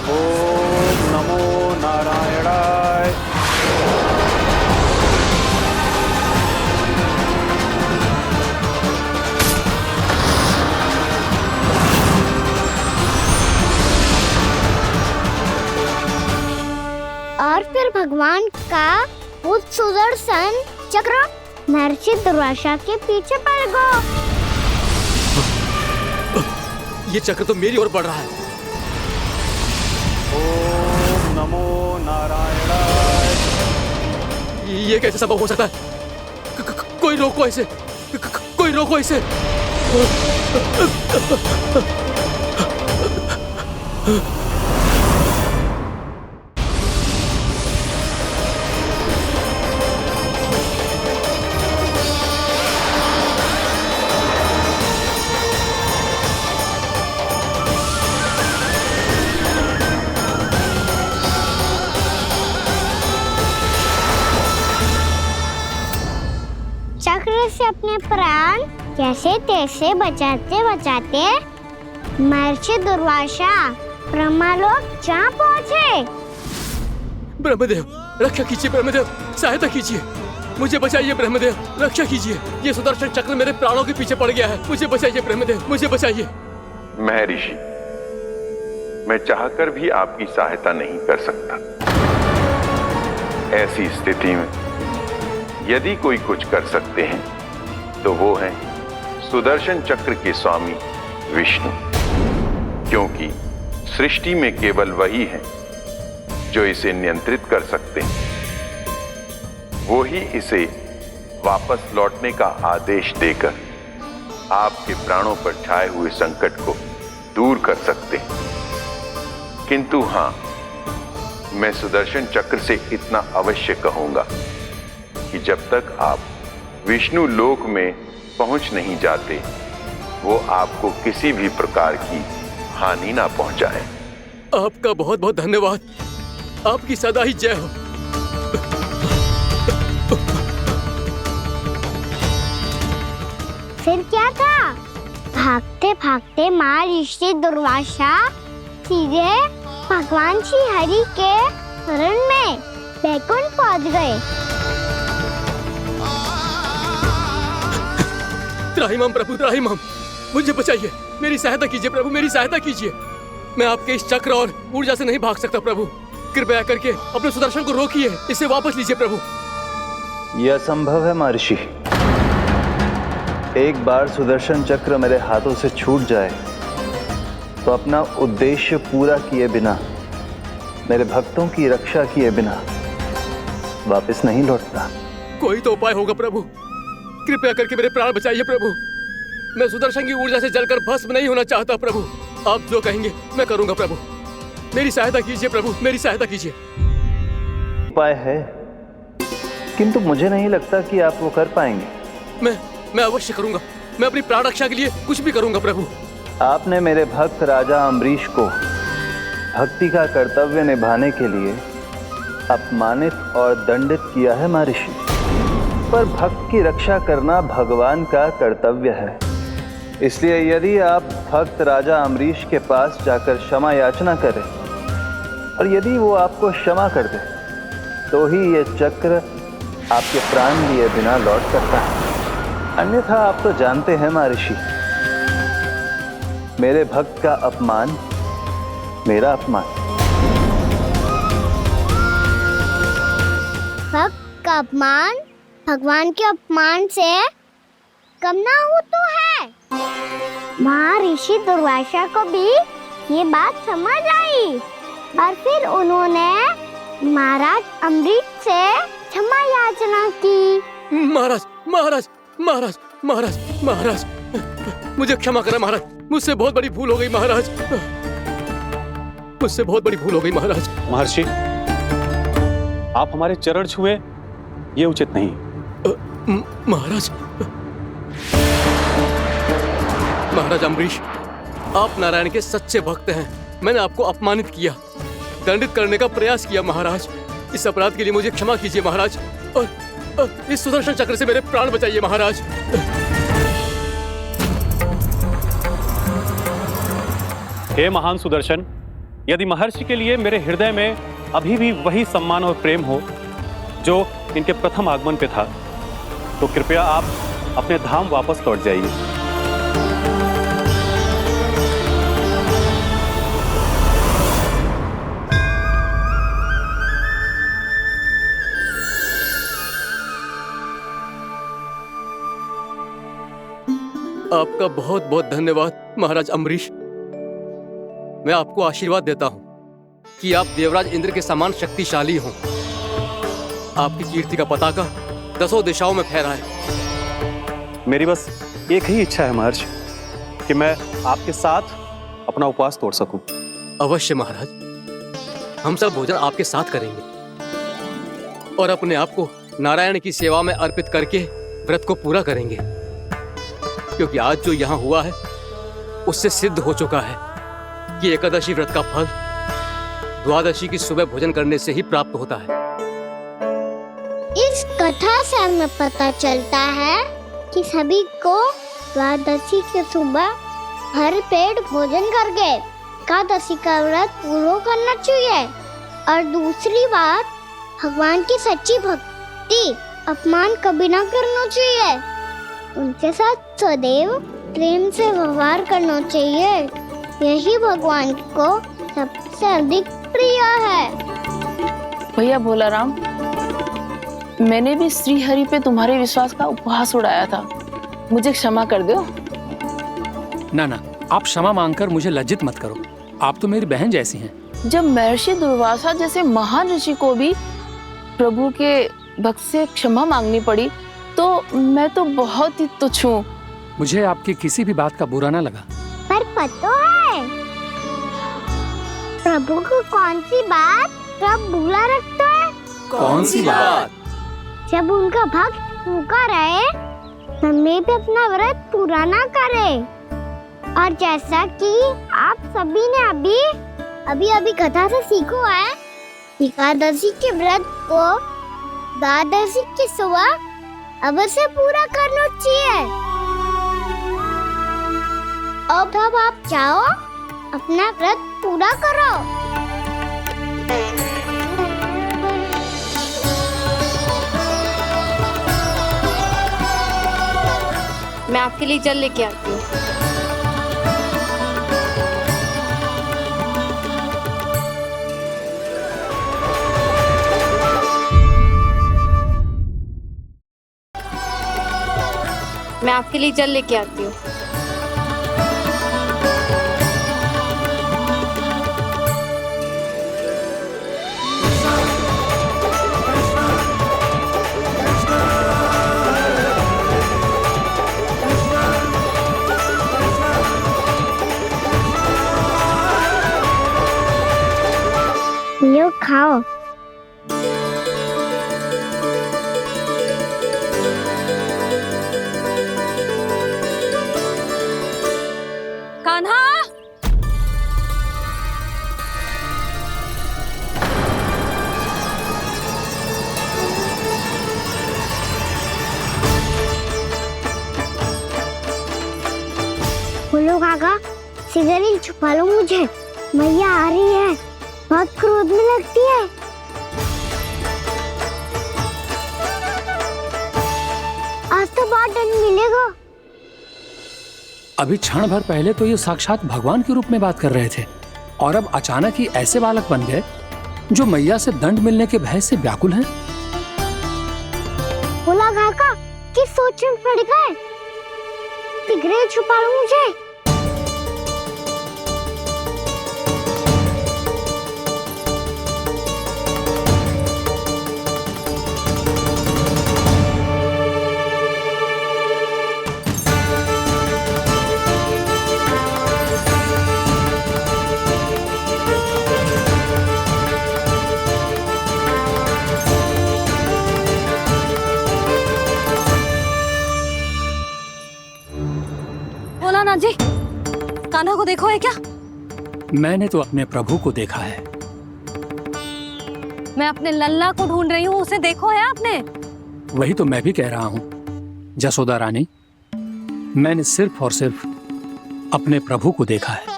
ओम नमो नारायणाय। और फिर भगवान का वो सुदर्शन चक्र महर्षि दुर्वासा के पीछे पड़ गया। ये चक्र तो मेरी ओर बढ़ रहा है। ओम नमो नारायणाय। ये कैसे संभव हो सकता है? कोई रोको इसे, कोई रोको इसे। चक्र से अपने प्राण कैसे तैसे बचाते बचाते महर्षि दुर्वासा ब्रह्मलोक जा पहुँचे। ब्रह्मदेव, रक्षा कीजिए। ब्रह्मदेव, सहायता कीजिए, मुझे बचाइए। ब्रह्मदेव, रक्षा कीजिए। ये सुदर्शन चक्र मेरे प्राणों के पीछे पड़ गया है। मुझे बचाइए ब्रह्मदेव, मुझे बचाइए। महर्षि, मैं चाहकर भी आपकी सहायता नहीं कर सकता। ऐसी स्थिति में यदि कोई कुछ कर सकते हैं तो वो हैं सुदर्शन चक्र के स्वामी विष्णु, क्योंकि सृष्टि में केवल वही है जो इसे नियंत्रित कर सकते हैं। वो ही इसे वापस लौटने का आदेश देकर आपके प्राणों पर छाए हुए संकट को दूर कर सकते हैं। किंतु हां, मैं सुदर्शन चक्र से इतना अवश्य कहूंगा कि जब तक आप विष्णु लोक में पहुंच नहीं जाते, वो आपको किसी भी प्रकार की हानि ना पहुंचाए। आपका बहुत बहुत धन्यवाद। आपकी सदा ही जय हो। फिर क्या था? भागते भागते महर्षि दुर्वासा सीधे भगवान श्री हरि के शरण में बैकुंठ पहुंच गए। त्राहिमाम प्रभु, त्राहिमाम, मुझे बचाइए। मेरी सहायता कीजिए प्रभु, मेरी सहायता कीजिए। मैं आपके इस चक्र और ऊर्जा से नहीं भाग सकता प्रभु। कृपया करके अपने सुदर्शन को रोकिए, इसे वापस लीजिए प्रभु। यह असंभव है महर्षि। एक बार सुदर्शन चक्र मेरे हाथों से छूट जाए तो अपना उद्देश्य पूरा किए बिना, मेरे भक्तों की रक्षा किए बिना वापस नहीं लौटता। कोई तो उपाय होगा प्रभु, कृपया करके मेरे प्राण बचाइए प्रभु। मैं सुदर्शन की ऊर्जा से जलकर भस्म नहीं होना चाहता प्रभु। आप जो कहेंगे मैं करूंगा प्रभु। मेरी सहायता कीजिए प्रभु, मेरी सहायता कीजिए। उपाय है, किंतु मुझे नहीं लगता कि आप वो कर पाएंगे। मैं अवश्य करूंगा। मैं अपनी प्राण रक्षा के लिए कुछ भी करूंगा प्रभु। आपने मेरे भक्त राजा अम्बरीश को भक्ति का कर्तव्य निभाने के लिए अपमानित और दंडित किया है महर्षि, पर भक्त की रक्षा करना भगवान का कर्तव्य है। इसलिए यदि आप भक्त राजा अम्बरीश के पास जाकर क्षमा याचना करें और यदि वो आपको क्षमा कर दे तो ही ये चक्र आपके प्राण लिए बिना लौट सकता है। अन्यथा आप तो जानते हैं महर्षि, मेरे भक्त का अपमान मेरा अपमान। भक्त का अपमान भगवान के अपमान से कम ना हो तो है। महर्षि दुर्वासा को भी ये बात समझ आई और फिर उन्होंने महाराज अम्बरीश से क्षमा याचना की। महाराज महाराज महाराज महाराज महाराज मुझे क्षमा करें महाराज, मुझसे बहुत बड़ी भूल हो गई महाराज, मुझसे बहुत बड़ी भूल हो गई महाराज। महर्षि, आप हमारे चरण छुए ये उचित नहीं। महाराज महाराज अम्बरीश, आप नारायण के सच्चे भक्त हैं। मैंने आपको अपमानित किया, दंडित करने का प्रयास किया महाराज। इस अपराध के लिए मुझे क्षमा कीजिए महाराज, और इस सुदर्शन चक्र से मेरे प्राण बचाइए महाराज। हे महान सुदर्शन, यदि महर्षि के लिए मेरे हृदय में अभी भी वही सम्मान और प्रेम हो जो इनके प्रथम आगमन पे था, तो कृपया आप अपने धाम वापस लौट जाइए। आपका बहुत बहुत धन्यवाद महाराज अम्बरीश। मैं आपको आशीर्वाद देता हूं कि आप देवराज इंद्र के समान शक्तिशाली हों। आपकी कीर्ति का पताका 10 दिशाओं में फहराए। मेरी बस एक ही इच्छा है महर्षि, कि मैं आपके साथ अपना उपवास तोड़ सकूं। अवश्य महाराज, हम सब भोजन आपके साथ करेंगे और अपने आप को नारायण की सेवा में अर्पित करके व्रत को पूरा करेंगे, क्योंकि आज जो यहाँ हुआ है उससे सिद्ध हो चुका है कि एकादशी व्रत का फल द्वादशी की सुबह भोजन करने से ही प्राप्त होता है। इस कथा से हमें पता चलता है कि सभी को द्वादशी की सुबह भर पेट भोजन करके एकादशी का व्रत पूरा करना चाहिए। और दूसरी बात, भगवान की सच्ची भक्ति अपमान कभी ना करना चाहिए। उनके साथ सदैव प्रेम से व्यवहार करना चाहिए। यही भगवान को सबसे अधिक प्रिय है। भैया भोलाराम, मैंने भी श्री हरि पे तुम्हारे विश्वास का उपहास उड़ाया था, मुझे क्षमा कर दो। ना ना, आप क्षमा मांगकर मुझे लज्जित मत करो। आप तो मेरी बहन जैसी हैं। जब महर्षि दुर्वासा जैसे महान ऋषि को भी प्रभु के भक्त से क्षमा मांगनी पड़ी, तो मैं तो बहुत ही तुच्छ हूँ। मुझे आपकी किसी भी बात का बुरा ना लगा। पर पता है प्रभु को कौन सी बात सब भूला रखता है? कौन सी बात? जब उनका भक्त भूखा रहे, हमें भी अपना व्रत पूरा ना करे। और जैसा कि आप सभी ने अभी कथा से सीखो है, एकादशी के व्रत को द्वादशी की सुबह अवश्य पूरा करना चाहिए। अब आप जाओ, अपना व्रत पूरा करो। मैं आपके लिए जल लेके आती हूँ। मैं मैं आपके लिए जल लेके आती हूँ। यो खाओ। कान्हा, बोलो काका, सिगरेट छुपा लो मुझे, मैया आ रही है, बहुत क्रोध में लगती है। आज तो बहुत दंड मिलेगा। अभी क्षण भर पहले तो ये साक्षात भगवान के रूप में बात कर रहे थे और अब अचानक ही ऐसे बालक बन गए जो मैया से दंड मिलने के भय से व्याकुल हैं। बोला काका, किस सोच में पड़ गए? सिगरेट छुपा लो मुझे। भोलानाथ जी, कान्हा को देखो है क्या? मैंने तो अपने प्रभु को देखा है। मैं अपने लल्ला को ढूंढ रही हूँ, उसे देखो है आपने? वही तो मैं भी कह रहा हूँ जसोदा रानी, मैंने सिर्फ और सिर्फ अपने प्रभु को देखा है।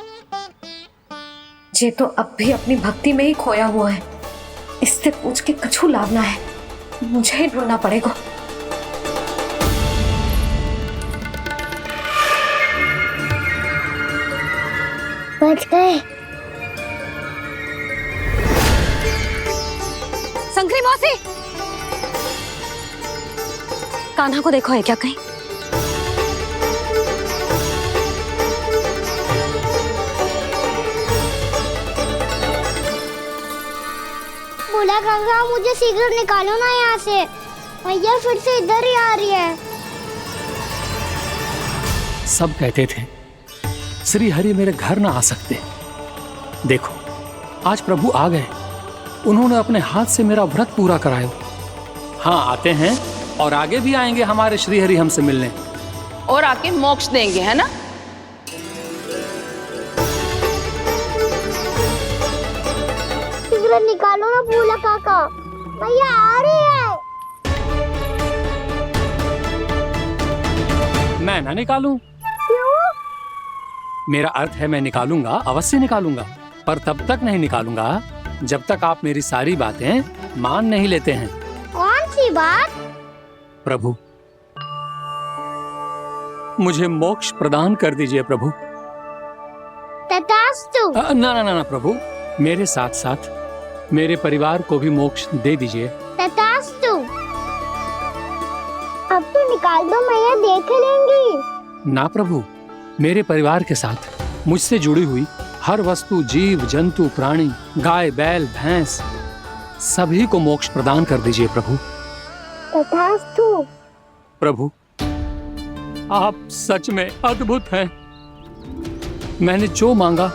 ये तो अब भी अपनी भक्ति में ही खोया हुआ है, इससे पूछ के कछु लाभ ना है, मुझे ही ढूंढना पड़ेगा। बच गए। शंकरी मौसी, कान्हा को देखो है क्या कहीं? बोला काका, मुझे सिगरेट निकालो ना यहाँ से, मैया फिर से इधर ही आ रही है। सब कहते थे श्री हरि मेरे घर ना आ सकते। देखो आज प्रभु आ गए, उन्होंने अपने हाथ से मेरा व्रत पूरा कराया। हाँ, आते हैं और आगे भी आएंगे हमारे श्री हरि हमसे मिलने और आके मोक्ष देंगे, है ना? सिगरेट निकालो ना बोला काका, मैया आ रही है। मैं ना निकालूं? मेरा अर्थ है मैं निकालूंगा, अवश्य निकालूंगा, पर तब तक नहीं निकालूंगा जब तक आप मेरी सारी बातें मान नहीं लेते हैं। कौन सी बात? प्रभु, मुझे मोक्ष प्रदान कर दीजिए प्रभु। तथास्तु। ना ना ना प्रभु, मेरे साथ साथ मेरे परिवार को भी मोक्ष दे दीजिए। तथास्तु। अब तो निकाल दो, मैया देख लेंगी। ना प्रभु, मेरे परिवार के साथ मुझसे जुड़ी हुई हर वस्तु, जीव जंतु, प्राणी, गाय बैल भैंस, सभी को मोक्ष प्रदान कर दीजिए प्रभु। तथास्तु। प्रभु, आप सच में अद्भुत हैं। मैंने जो मांगा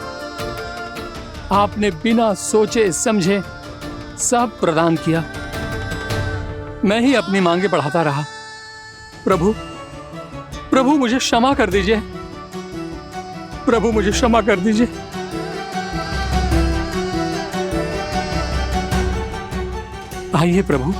आपने बिना सोचे समझे सब प्रदान किया। मैं ही अपनी मांगे बढ़ाता रहा। प्रभु, प्रभु मुझे क्षमा कर दीजिए। प्रभु मुझे क्षमा कर दीजिए। आइए प्रभु।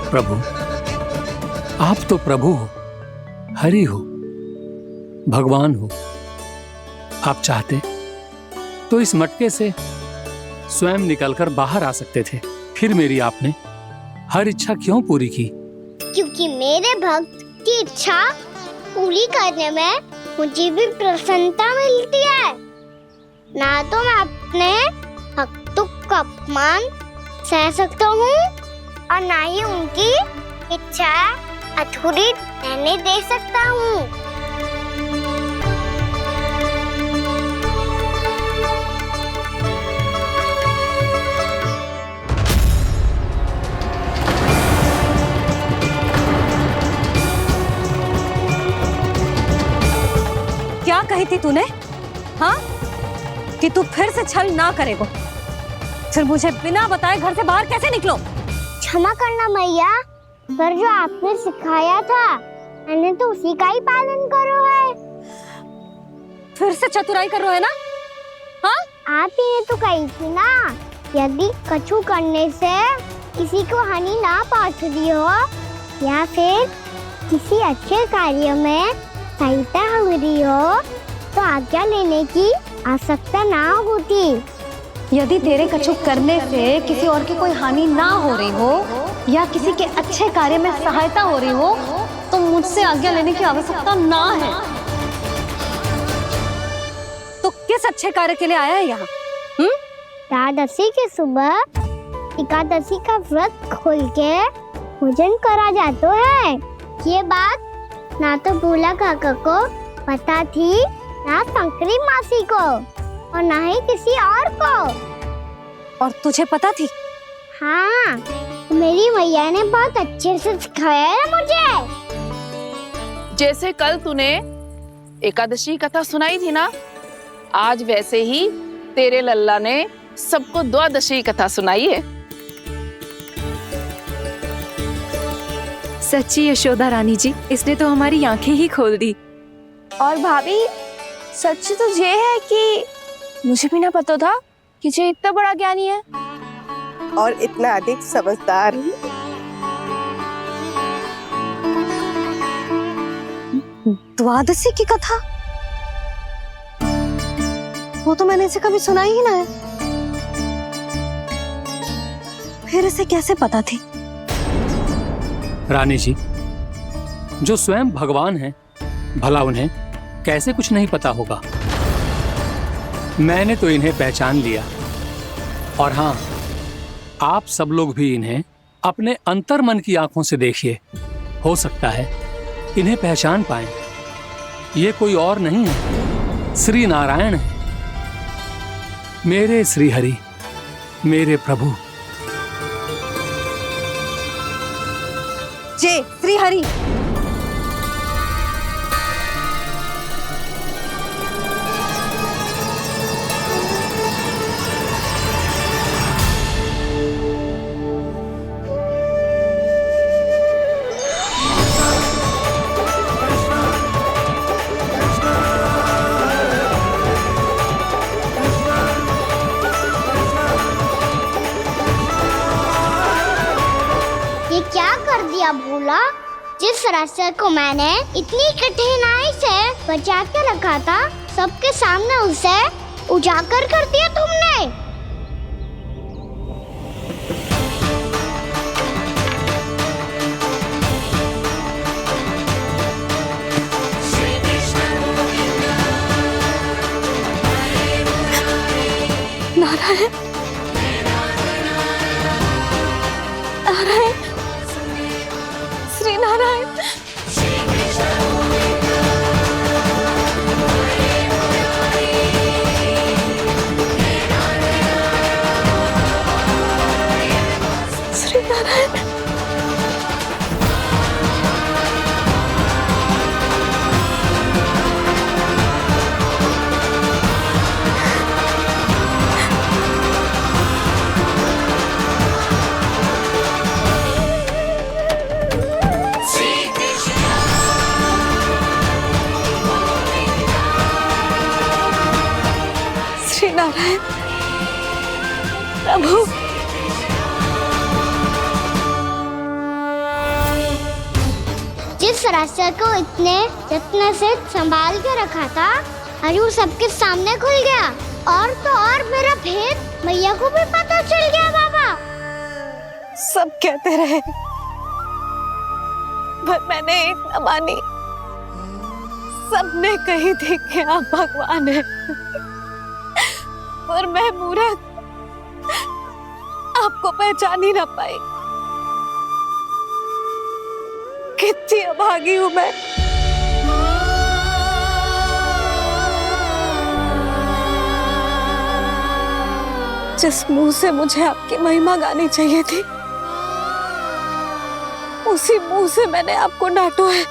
प्रभु, आप तो प्रभु हो, हरि हो, भगवान हो। आप चाहते तो इस मटके से स्वयं निकलकर बाहर आ सकते थे, फिर मेरी आपने हर इच्छा क्यों पूरी की? क्योंकि मेरे भक्त की इच्छा पूरी करने में मुझे भी प्रसन्नता मिलती है। ना तो मैं अपने हक का अपमान सह सकता हूँ और ना ही उनकी इच्छा अधूरी रहने दे सकता हूँ। क्या कही थी तूने? हाँ, कि तू फिर से छल ना करेगा। फिर मुझे बिना बताए घर से बाहर कैसे निकलो? क्षमा करना मैया, पर जो आपने सिखाया था मैंने तो उसी का ही पालन करो है। फिर से चतुराई कर रहे हो है ना? हाँ? आप ही ने तो कही थी ना, यदि कछु करने से किसी को हानि ना पहुंचती हो या फिर किसी अच्छे कार्य में सहायता मिली हो तो आज्ञा लेने की आवश्यकता ना होती। यदि तेरे कछु करने से किसी और की कोई हानि ना हो रही हो या किसी के अच्छे कार्य में सहायता हो रही हो तो मुझसे आज्ञा लेने की आवश्यकता ना है। तो किस अच्छे कार्य के लिए आया है यहाँ? एकादशी के सुबह एकादशी का व्रत खोल के पूजन करा जाता है। ये बात ना तो भोला काका को पता थी, ना शंकरी मासी को और ना ही किसी और को। और तुझे पता थी? हाँ, मेरी मैया ने बहुत अच्छे से सिखाया है मुझे। जैसे कल तूने एकादशी कथा सुनाई थी ना, आज वैसे ही तेरे लल्ला ने सबको द्वादशी कथा सुनाई है। सच्ची यशोदा रानी जी, इसने तो हमारी आंखें ही खोल दी। और भाभी, सच तो ये है कि मुझे भी ना पता था कि ये इतना बड़ा ज्ञानी है और इतना अधिक समझदार। द्वादशी की कथा? वो तो मैंने इसे कभी सुना ही ना है। फिर इसे कैसे पता थी? रानी जी, जो स्वयं भगवान हैं, भला उन्हें कैसे कुछ नहीं पता होगा। मैंने तो इन्हें पहचान लिया। और हाँ, आप सब लोग भी इन्हें अपने अंतर्मन की आंखों से देखिए, हो सकता है इन्हें पहचान पाएं। ये कोई और नहीं है, श्री नारायण है, मेरे श्री हरि, मेरे प्रभु। जय श्री हरि। ये क्या कर दिया भोला? जिस रास्ते को मैंने इतनी कठिनाई से बचा के रखा था, सबके सामने उसे उजागर कर दिया तुमने। नारायण, नारायण, श्री नारायण। श्री नारायण। श्री नारायण प्रभु। जिस रास्ते को इतने जत्न से संभाल के रखा था, आज वो सबके सामने खुल गया। और तो और मेरा भेद मैया को भी पता चल गया। बाबा सब कहते रहे, पर मैंने एक न मानी। सबने कही थी कि आप भगवान हैं, पर मैं मूरत आपको पहचान ही ना पाई। कितनी अभागी हूं मैं। जिस मुंह से मुझे आपकी महिमा गानी चाहिए थी, उसी मुंह से मैंने आपको डांटा है।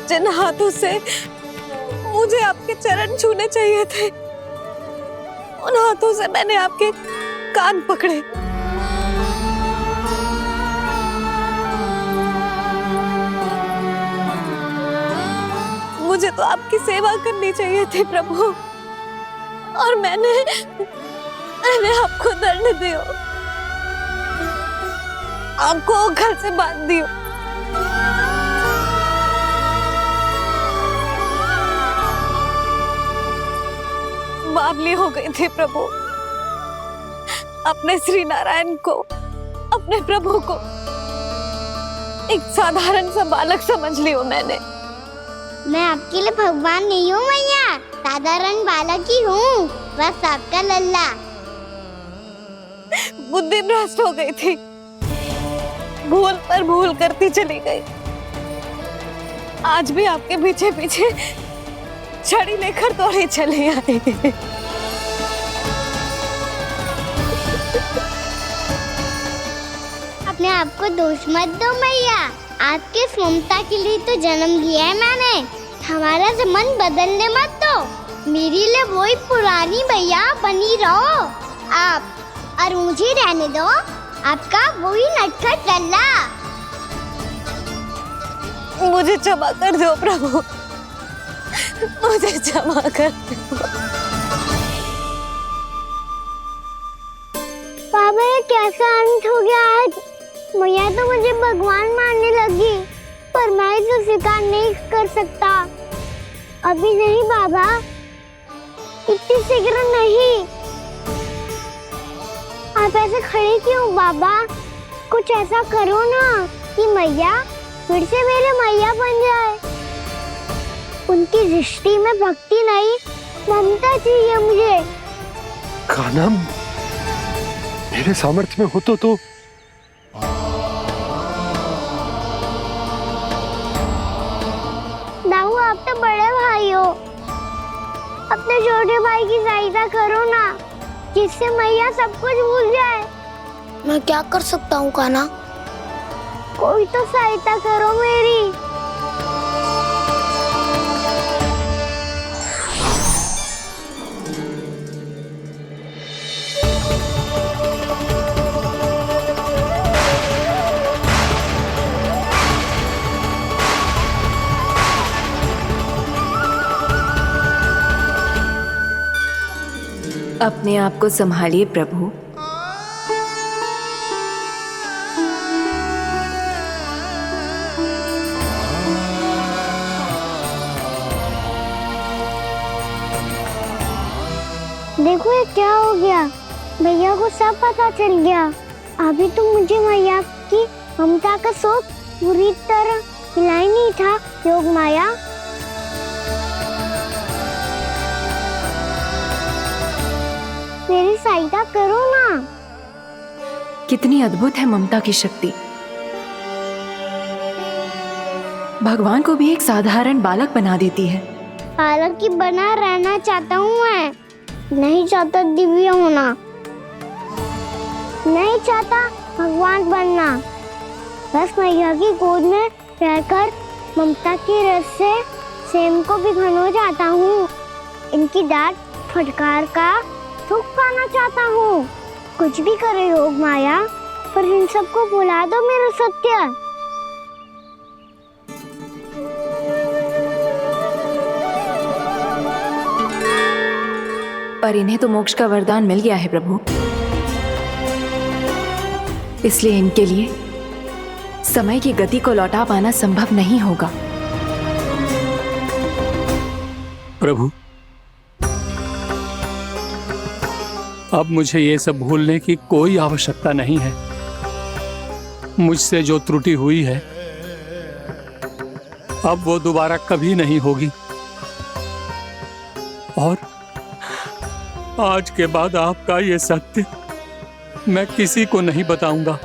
जिन हाथों से मुझे आपके चरण छूने चाहिए थे, उन हाथों से मैंने आपके कान पकड़े। मुझे तो आपकी सेवा करनी चाहिए थी प्रभु, और मैंने आपको दंड दियो, आपको घर से बांध दियो। बावली हो गई थी प्रभु। अपने श्री नारायण को, अपने प्रभु को एक साधारण सा बालक समझ लियो मैंने। मैं आपके लिए भगवान नहीं हूँ मैया, साधारण बालक ही हूँ, बस आपका लल्ला। बुद्धि भ्रष्ट हो गई थी, भूल पर भूल करती चली गई। आज भी आपके पीछे पीछे छड़ी लेकर दौड़े चले आए। अपने आप को दोष मत दो मैया, आपके ममता के लिए तो जन्म लिया है मैंने। हमारा मन बदलने मत दो, मेरे लिए वही पुरानी भैया बनी रहो आप, और मुझे रहने दो आपका वही नटखट लल्ला। मुझे क्षमा कर दो प्रभु, मुझे क्षमा कर दो। बाबा ये कैसा अंत हो गया आज? मैया तो मुझे भगवान मानने लगी, पर मैं इसे स्वीकार नहीं कर सकता। अभी नहीं बाबा, इतनी शीघ्र नहीं। आप ऐसे खड़े क्यों बाबा? कुछ ऐसा करो ना कि मैया फिर से मेरे मैया बन जाए। उनकी दृष्टि में भक्ति नहीं, ममता चाहिए मुझे। कान्हा, मेरे सामर्थ्य में हो तो दाऊ, आप तो बड़े भाई हो, अपने छोटे भाई की सहायता करो ना, जिससे मैया सब कुछ भूल जाए। मैं क्या कर सकता हूँ कान्हा? कोई तो सहायता करो मेरी। अपने आप को संभालिए प्रभु। देखो ये क्या हो गया, भैया को सब पता चल गया। अभी तो मुझे मैया की ममता का शौक पूरी तरह मिला ही नहीं था। योग माया, मेरी सहायता करो ना। कितनी अद्भुत है ममता की शक्ति। भगवान को भी एक साधारण बालक बना देती है। बालक की बना रहना चाहता हूँ मैं, नहीं चाहता दिव्य होना, नहीं चाहता भगवान बनना। बस मैया की गोद में रहकर ममता की रस से सेम को भिगोना चाहता हूँ। इनकी डांट फटकार का सुख पाना चाहता हूँ। कुछ भी करे योग माया, पर इन सबको भुला दो मेरा सत्य। पर इन्हें तो मोक्ष का वरदान मिल गया है प्रभु, इसलिए इनके लिए समय की गति को लौटा पाना संभव नहीं होगा। प्रभु, अब मुझे ये सब भूलने की कोई आवश्यकता नहीं है। मुझसे जो त्रुटि हुई है अब वो दोबारा कभी नहीं होगी, और आज के बाद आपका ये सत्य मैं किसी को नहीं बताऊंगा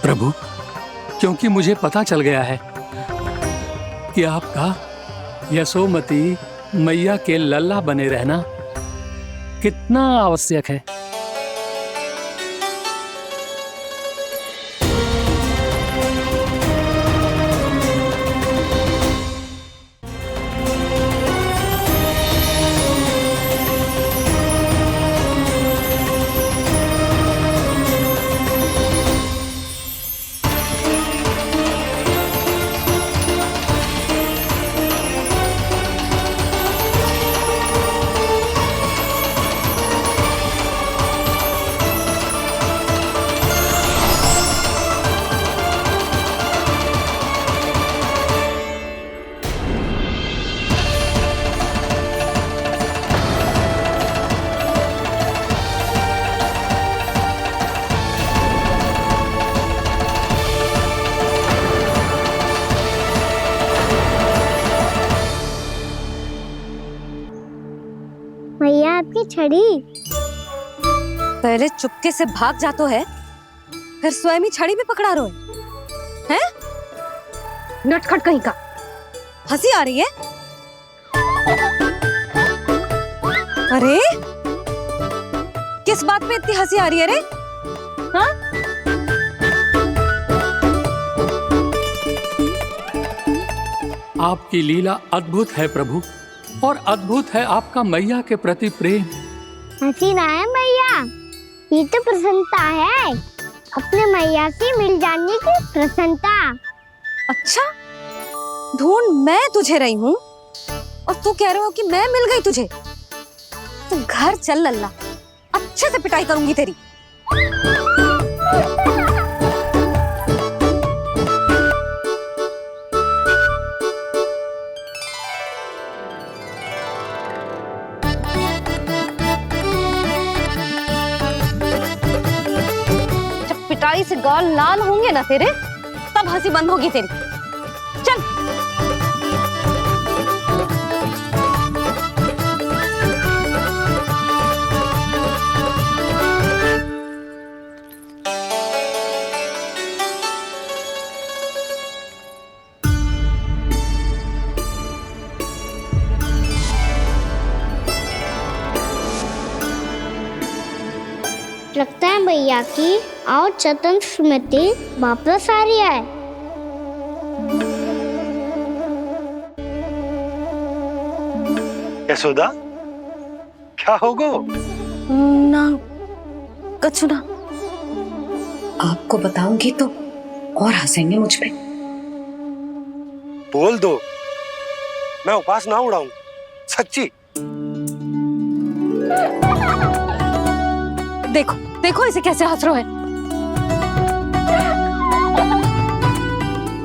प्रभु, क्योंकि मुझे पता चल गया है कि आपका यशोमती मैया के लल्ला बने रहना कितना आवश्यक है। भैया आपकी छड़ी। पहले चुपके से भाग जातो है, फिर स्वयं ही छड़ी भी पकड़ा रो है? नटखट कहीं का। हंसी आ रही है? अरे किस बात पे इतनी हंसी आ रही है रे? हाँ? आपकी लीला अद्भुत है प्रभु, और अद्भुत है आपका मैया के प्रति प्रेम। हंसी ना है मैया, ये तो प्रसन्नता है, अपने मैया से मिल जाने की प्रसन्नता। अच्छा, ढूंढ मैं तुझे रही हूँ और तू कह रहे हो कि मैं मिल गई तुझे। तू घर चल लल्ला, अच्छे से पिटाई करूंगी तेरी। पिटाई से गाल लाल होंगे ना तेरे, तब हंसी बंद होगी तेरी। चल। लगता है भैया की और चतन स्मृति वापस आ रही है। यशोदा, क्या होगो? ना कछु ना। आपको बताऊंगी तो और हंसेंगे मुझ पे। बोल दो, मैं उपास ना उड़ाऊं, सच्ची। देखो देखो इसे कैसे हंस रहे हैं।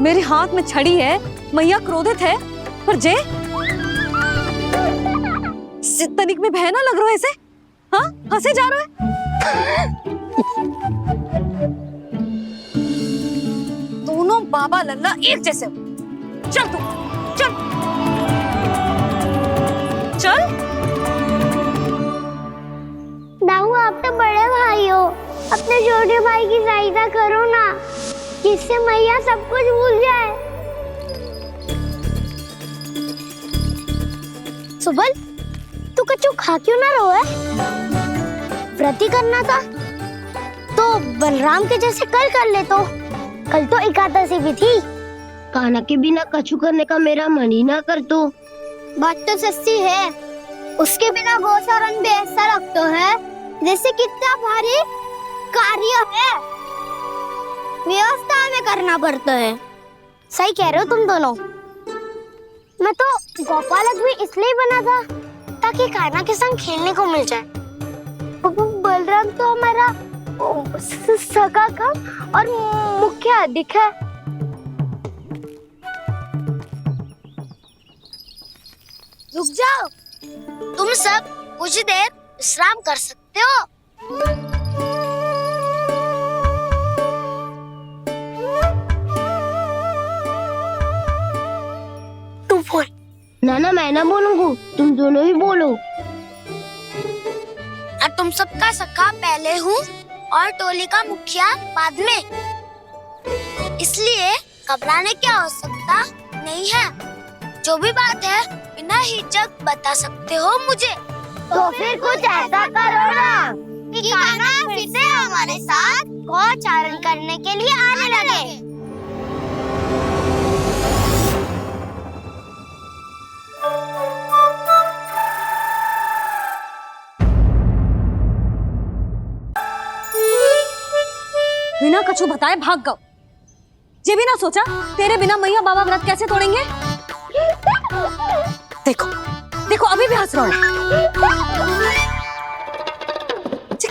मेरे हाथ में छड़ी है, मैया क्रोधित है, पर जे तनिक में भय ना लग रहा है इसे? हाँ, हंसे जा रहा है। दोनों बाबा लल्ला एक जैसे हो। चल तू, चल चल। दाऊ, आप तो बड़े भाई हो, अपने छोटे भाई की सहायता करो ना, जिससे मैया सब कुछ भूल जाए। सुबल, तू कछु खा क्यों ना रहो है? व्रत करना था तो बलराम के जैसे कल कर ले तो। कल तो एकादशी भी थी। कान्हा के बिना कछु करने का मेरा मन ही ना कर तो। बात तो सच्ची है, उसके बिना गोचारण भी ऐसा लगता है जैसे कितना भारी कार्य है, व्यवस्था में करना पड़ता है। सही कह रहे हो तुम दोनों। मैं तो गोपालक भी इसलिए बना था ताकि कान्हा के संग खेलने को मिल जाए। बलराम तो हमारा सगा कम और मुख्य अधिक है। रुक जाओ, तुम सब कुछ देर विश्राम कर सकते हो। तू बोल। ना मैं ना बोलूंगा, तुम दोनों ही बोलो। और तुम सबका सखा पहले हूँ और टोली का मुखिया बाद में, इसलिए घबराने की आवश्यकता नहीं है। जो भी बात है बिना हिचक बता सकते हो मुझे। तो फिर कुछ ऐसा करो ना कि कान्हा फिर से हमारे साथ गौचारण करने के लिए आने लगे। बिना कछु बताए भाग गओ। ये भी ना सोचा तेरे बिना मैया बाबा व्रत कैसे तोड़ेंगे। देखो देखो अभी भी हंस रहा है।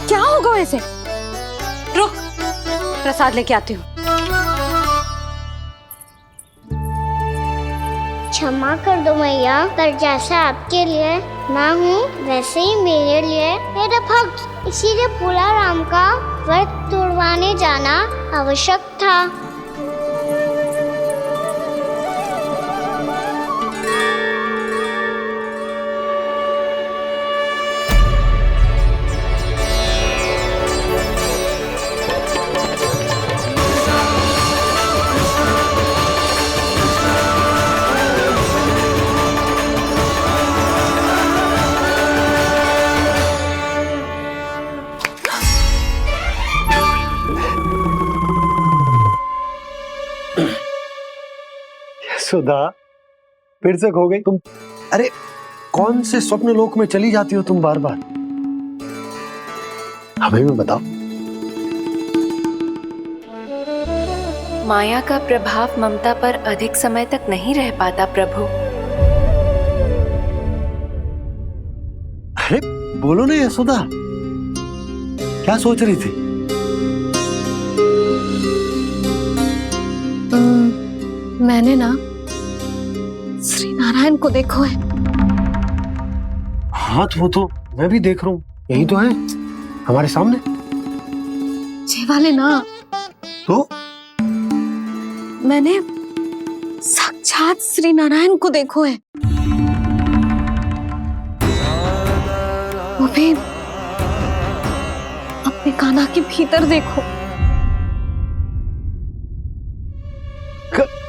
क्या होगा वैसे? रुक, प्रसाद लेके आती हूँ। क्षमा कर दो मैया, पर जैसा आपके लिए ना हूँ वैसे ही मेरे लिए मेरा भक्त, इसीलिए भोला राम का व्रत तोड़वाने जाना आवश्यक था। सुधा, फिर से खो गई तुम। अरे कौन से स्वप्न लोक में चली जाती हो तुम बार बार? हमें भी बताओ। माया का प्रभाव ममता पर अधिक समय तक नहीं रह पाता प्रभु। अरे बोलो ना यशोदा, क्या सोच रही थी? मैंने ना श्री नारायण को देखो है। हाँ तो वो तो मैं भी देख रहा हूँ, यही तो है हमारे सामने। ये वाले ना तो मैंने साक्षात श्री नारायण को देखो है, वो भी अपने कान्हा के भीतर देखो।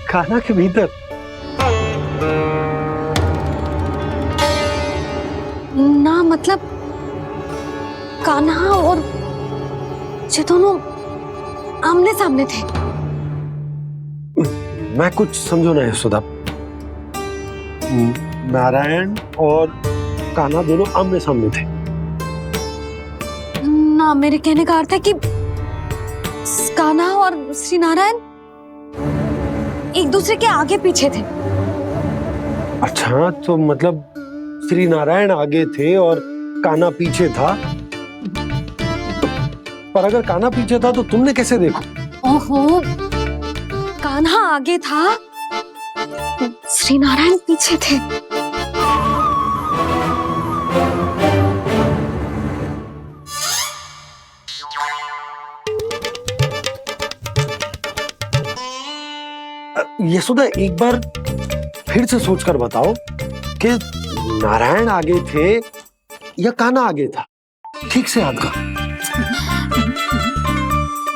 कान्हा के भीतर? ना मतलब कान्हा और ये दोनों आमने सामने थे। मैं कुछ समझो ना यशोदा। नारायण और कान्हा दोनों आमने सामने थे? ना, मेरे कहने का अर्थ है कि कान्हा और श्री नारायण एक दूसरे के आगे पीछे थे। अच्छा, तो मतलब श्री नारायण आगे थे और कान्हा पीछे था। पर अगर कान्हा पीछे था तो तुमने कैसे देखो? ओहो, कान्हा आगे था, श्री नारायण पीछे थे। यशोदा, एक बार फिर से सोचकर बताओ कि नारायण आगे थे या कान्हा आगे था? ठीक से याद करो।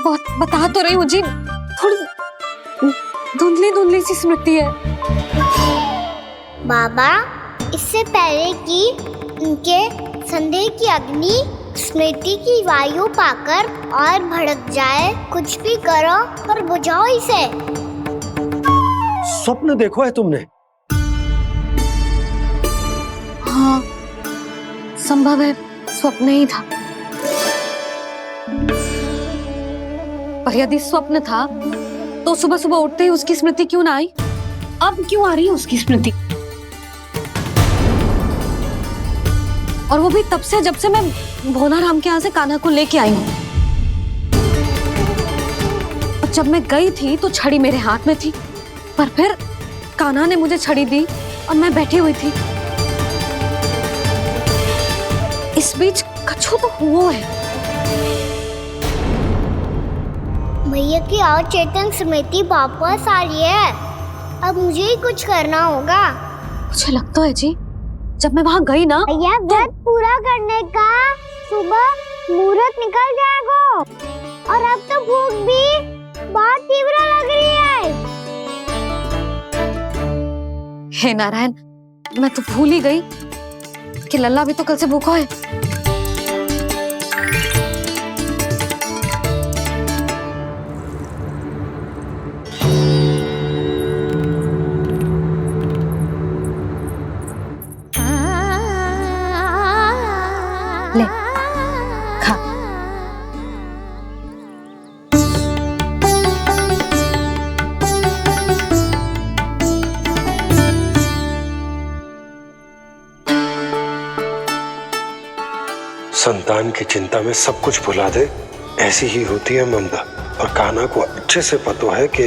बहुत बता तो रही हूँ जी, थोड़ी धुंधली धुंधली सी स्मृति है। बाबा, इससे पहले कि उनके संदेह की अग्नि स्मृति की वायु पाकर और भड़क जाए, कुछ भी करो पर बुझाओ इसे। स्वप्न देखो है तुमने? हाँ, संभव है स्वप्न ही था। पर यदि स्वप्न था तो सुबह सुबह उठते ही उसकी स्मृति क्यों ना आई? अब क्यों आ रही है उसकी स्मृति? और वो भी तब से जब से मैं भोला राम के यहाँ से कान्हा को लेके आई हूँ। और जब मैं गई थी तो छड़ी मेरे हाथ में थी, पर फिर कान्हा ने मुझे छड़ी दी और मैं बैठी हुई थी। इस बीच कछु तो हुआ है। भैया की अचेतन स्मृति वापस आ रही है। अब मुझे ही कुछ करना होगा। मुझे लगता है जी, जब मैं वहाँ गई ना, भैया व्रत पूरा करने का सुबह मुहूर्त निकल जाएगा और अब तो भूख भी बहुत तीव्र लग रही है। हे नारायण, मैं तो भूल ही गई कि लल्ला भी तो कल से भूखा है। ले खा। संतान की चिंता में सब कुछ भुला दे, ऐसी ही होती है ममता। और कान्हा को अच्छे से पता है कि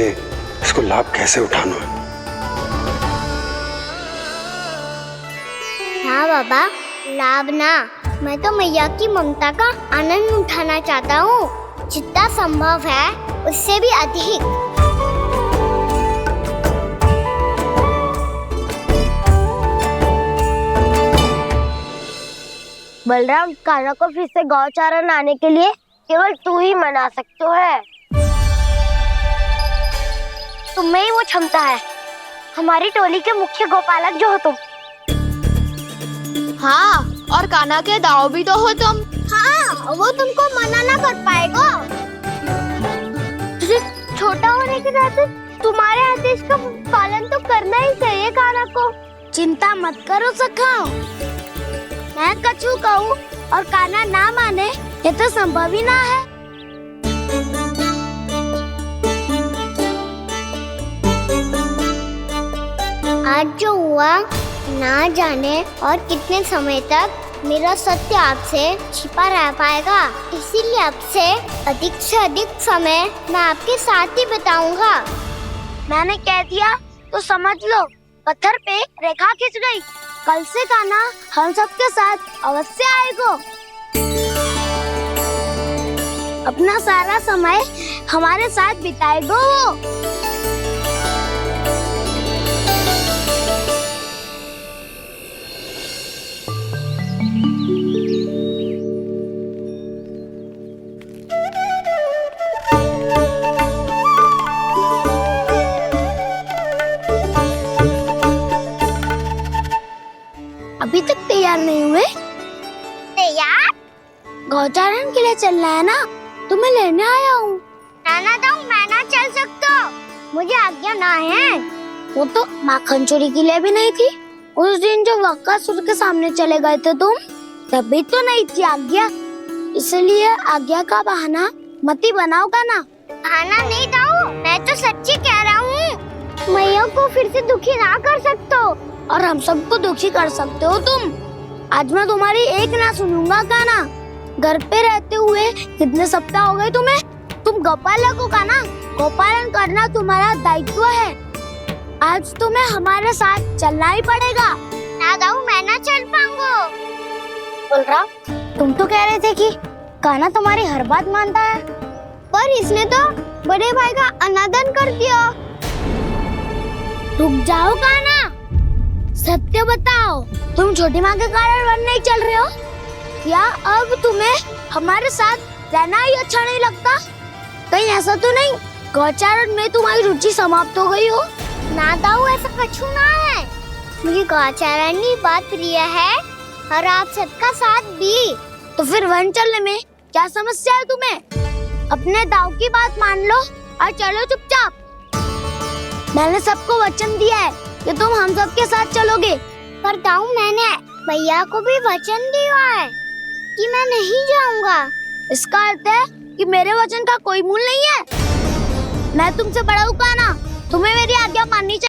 इसको लाभ कैसे उठाना है। हाँ बाबा, लाभ ना, मैं तो मैया की ममता का आनंद उठाना चाहता हूँ, जितना संभव है उससे भी अधिक। बलराम, कान्हा को फिर से गौचारण आने के लिए केवल तू ही मना सकते है। तुम्हें ही वो क्षमता है, हमारी टोली के मुख्य गोपालक जो हो तुम। हाँ, और कान्हा के दाव भी तो हो तुम। हाँ, वो तुमको मना ना कर पाएगा। तुझे छोटा होने के नाते तुम्हारे आदेश का पालन तो करना ही चाहिए कान्हा को। चिंता मत करो सखा, मैं कछु कहूँ और कान्हा ना माने, ये तो संभव ही ना है। आज जो हुआ ना जाने और कितने समय तक मेरा सत्य आपसे छिपा रह पाएगा, इसीलिए आपसे अधिक से अधिक समय मैं आपके साथ ही बिताऊंगा। मैंने कह दिया तो समझ लो, पत्थर पे रेखा खिंच गई। कल से कान्हा हम सबके साथ अवश्य आएगा। अपना सारा समय हमारे साथ बिताएगा वो। अभी तक तैयार नहीं हुए? तैयार? गौचारण के लिए चलना है ना, तुम्हें लेने आया हूँ। नाना दाऊ, मैं ना चल सकता, मुझे आज्ञा ना है। वो तो माखन चोरी के लिए भी नहीं थी। उस दिन जो वक्कासुर के सामने चले गए थे तुम, तभी तो नहीं थी आज्ञा। इसलिए आज्ञा का बहाना मत ही बनाओगा ना। बहाना नहीं दाऊ, मैं तो सच्ची कह रहा हूँ। मैया को फिर से दुखी ना कर सकते हो और हम सबको दुखी कर सकते हो तुम। आज मैं तुम्हारी एक ना सुनूंगा कान्हा। घर पे रहते हुए कितने सप्ताह हो गए तुम्हें? तुम गोपालक हो कान्हा, गोपालन करना तुम्हारा दायित्व है। आज तुम्हें हमारे साथ चलना ही पड़ेगा। ना दाऊ, मैं ना चल पाऊंगा। बलराम, तुम तो कह रहे थे कि कान्हा तुम्हारी हर बात मानता है, पर इसने तो बड़े भाई का अनादर कर दिया। रुक जाओ कान्हा, सत्य बताओ, तुम छोटी माँ के कारण वन नहीं चल रहे हो या अब तुम्हें हमारे साथ रहना ही अच्छा नहीं लगता? कहीं ऐसा तो नहीं गौचारण में तुम्हारी रुचि समाप्त हो गई हो? ना दाऊ, ऐसा कछु ना है। मुझे गौचारण की बात प्रिय है और आप सबका साथ भी। तो फिर वन चलने में क्या समस्या है तुम्हें? अपने दाऊ की बात मान लो और चलो चुपचाप। मैंने सबको वचन दिया है कि तुम हम सबके साथ चलोगे। पर दाऊ, मैंने भैया को भी वचन दिया है कि मैं नहीं जाऊंगा। इसका अर्थ है कि मेरे वचन का कोई मूल नहीं है। मैं तुमसे बड़ा हूँ कान्हा, तुम्हें मेरी आज्ञा माननी चाहिए।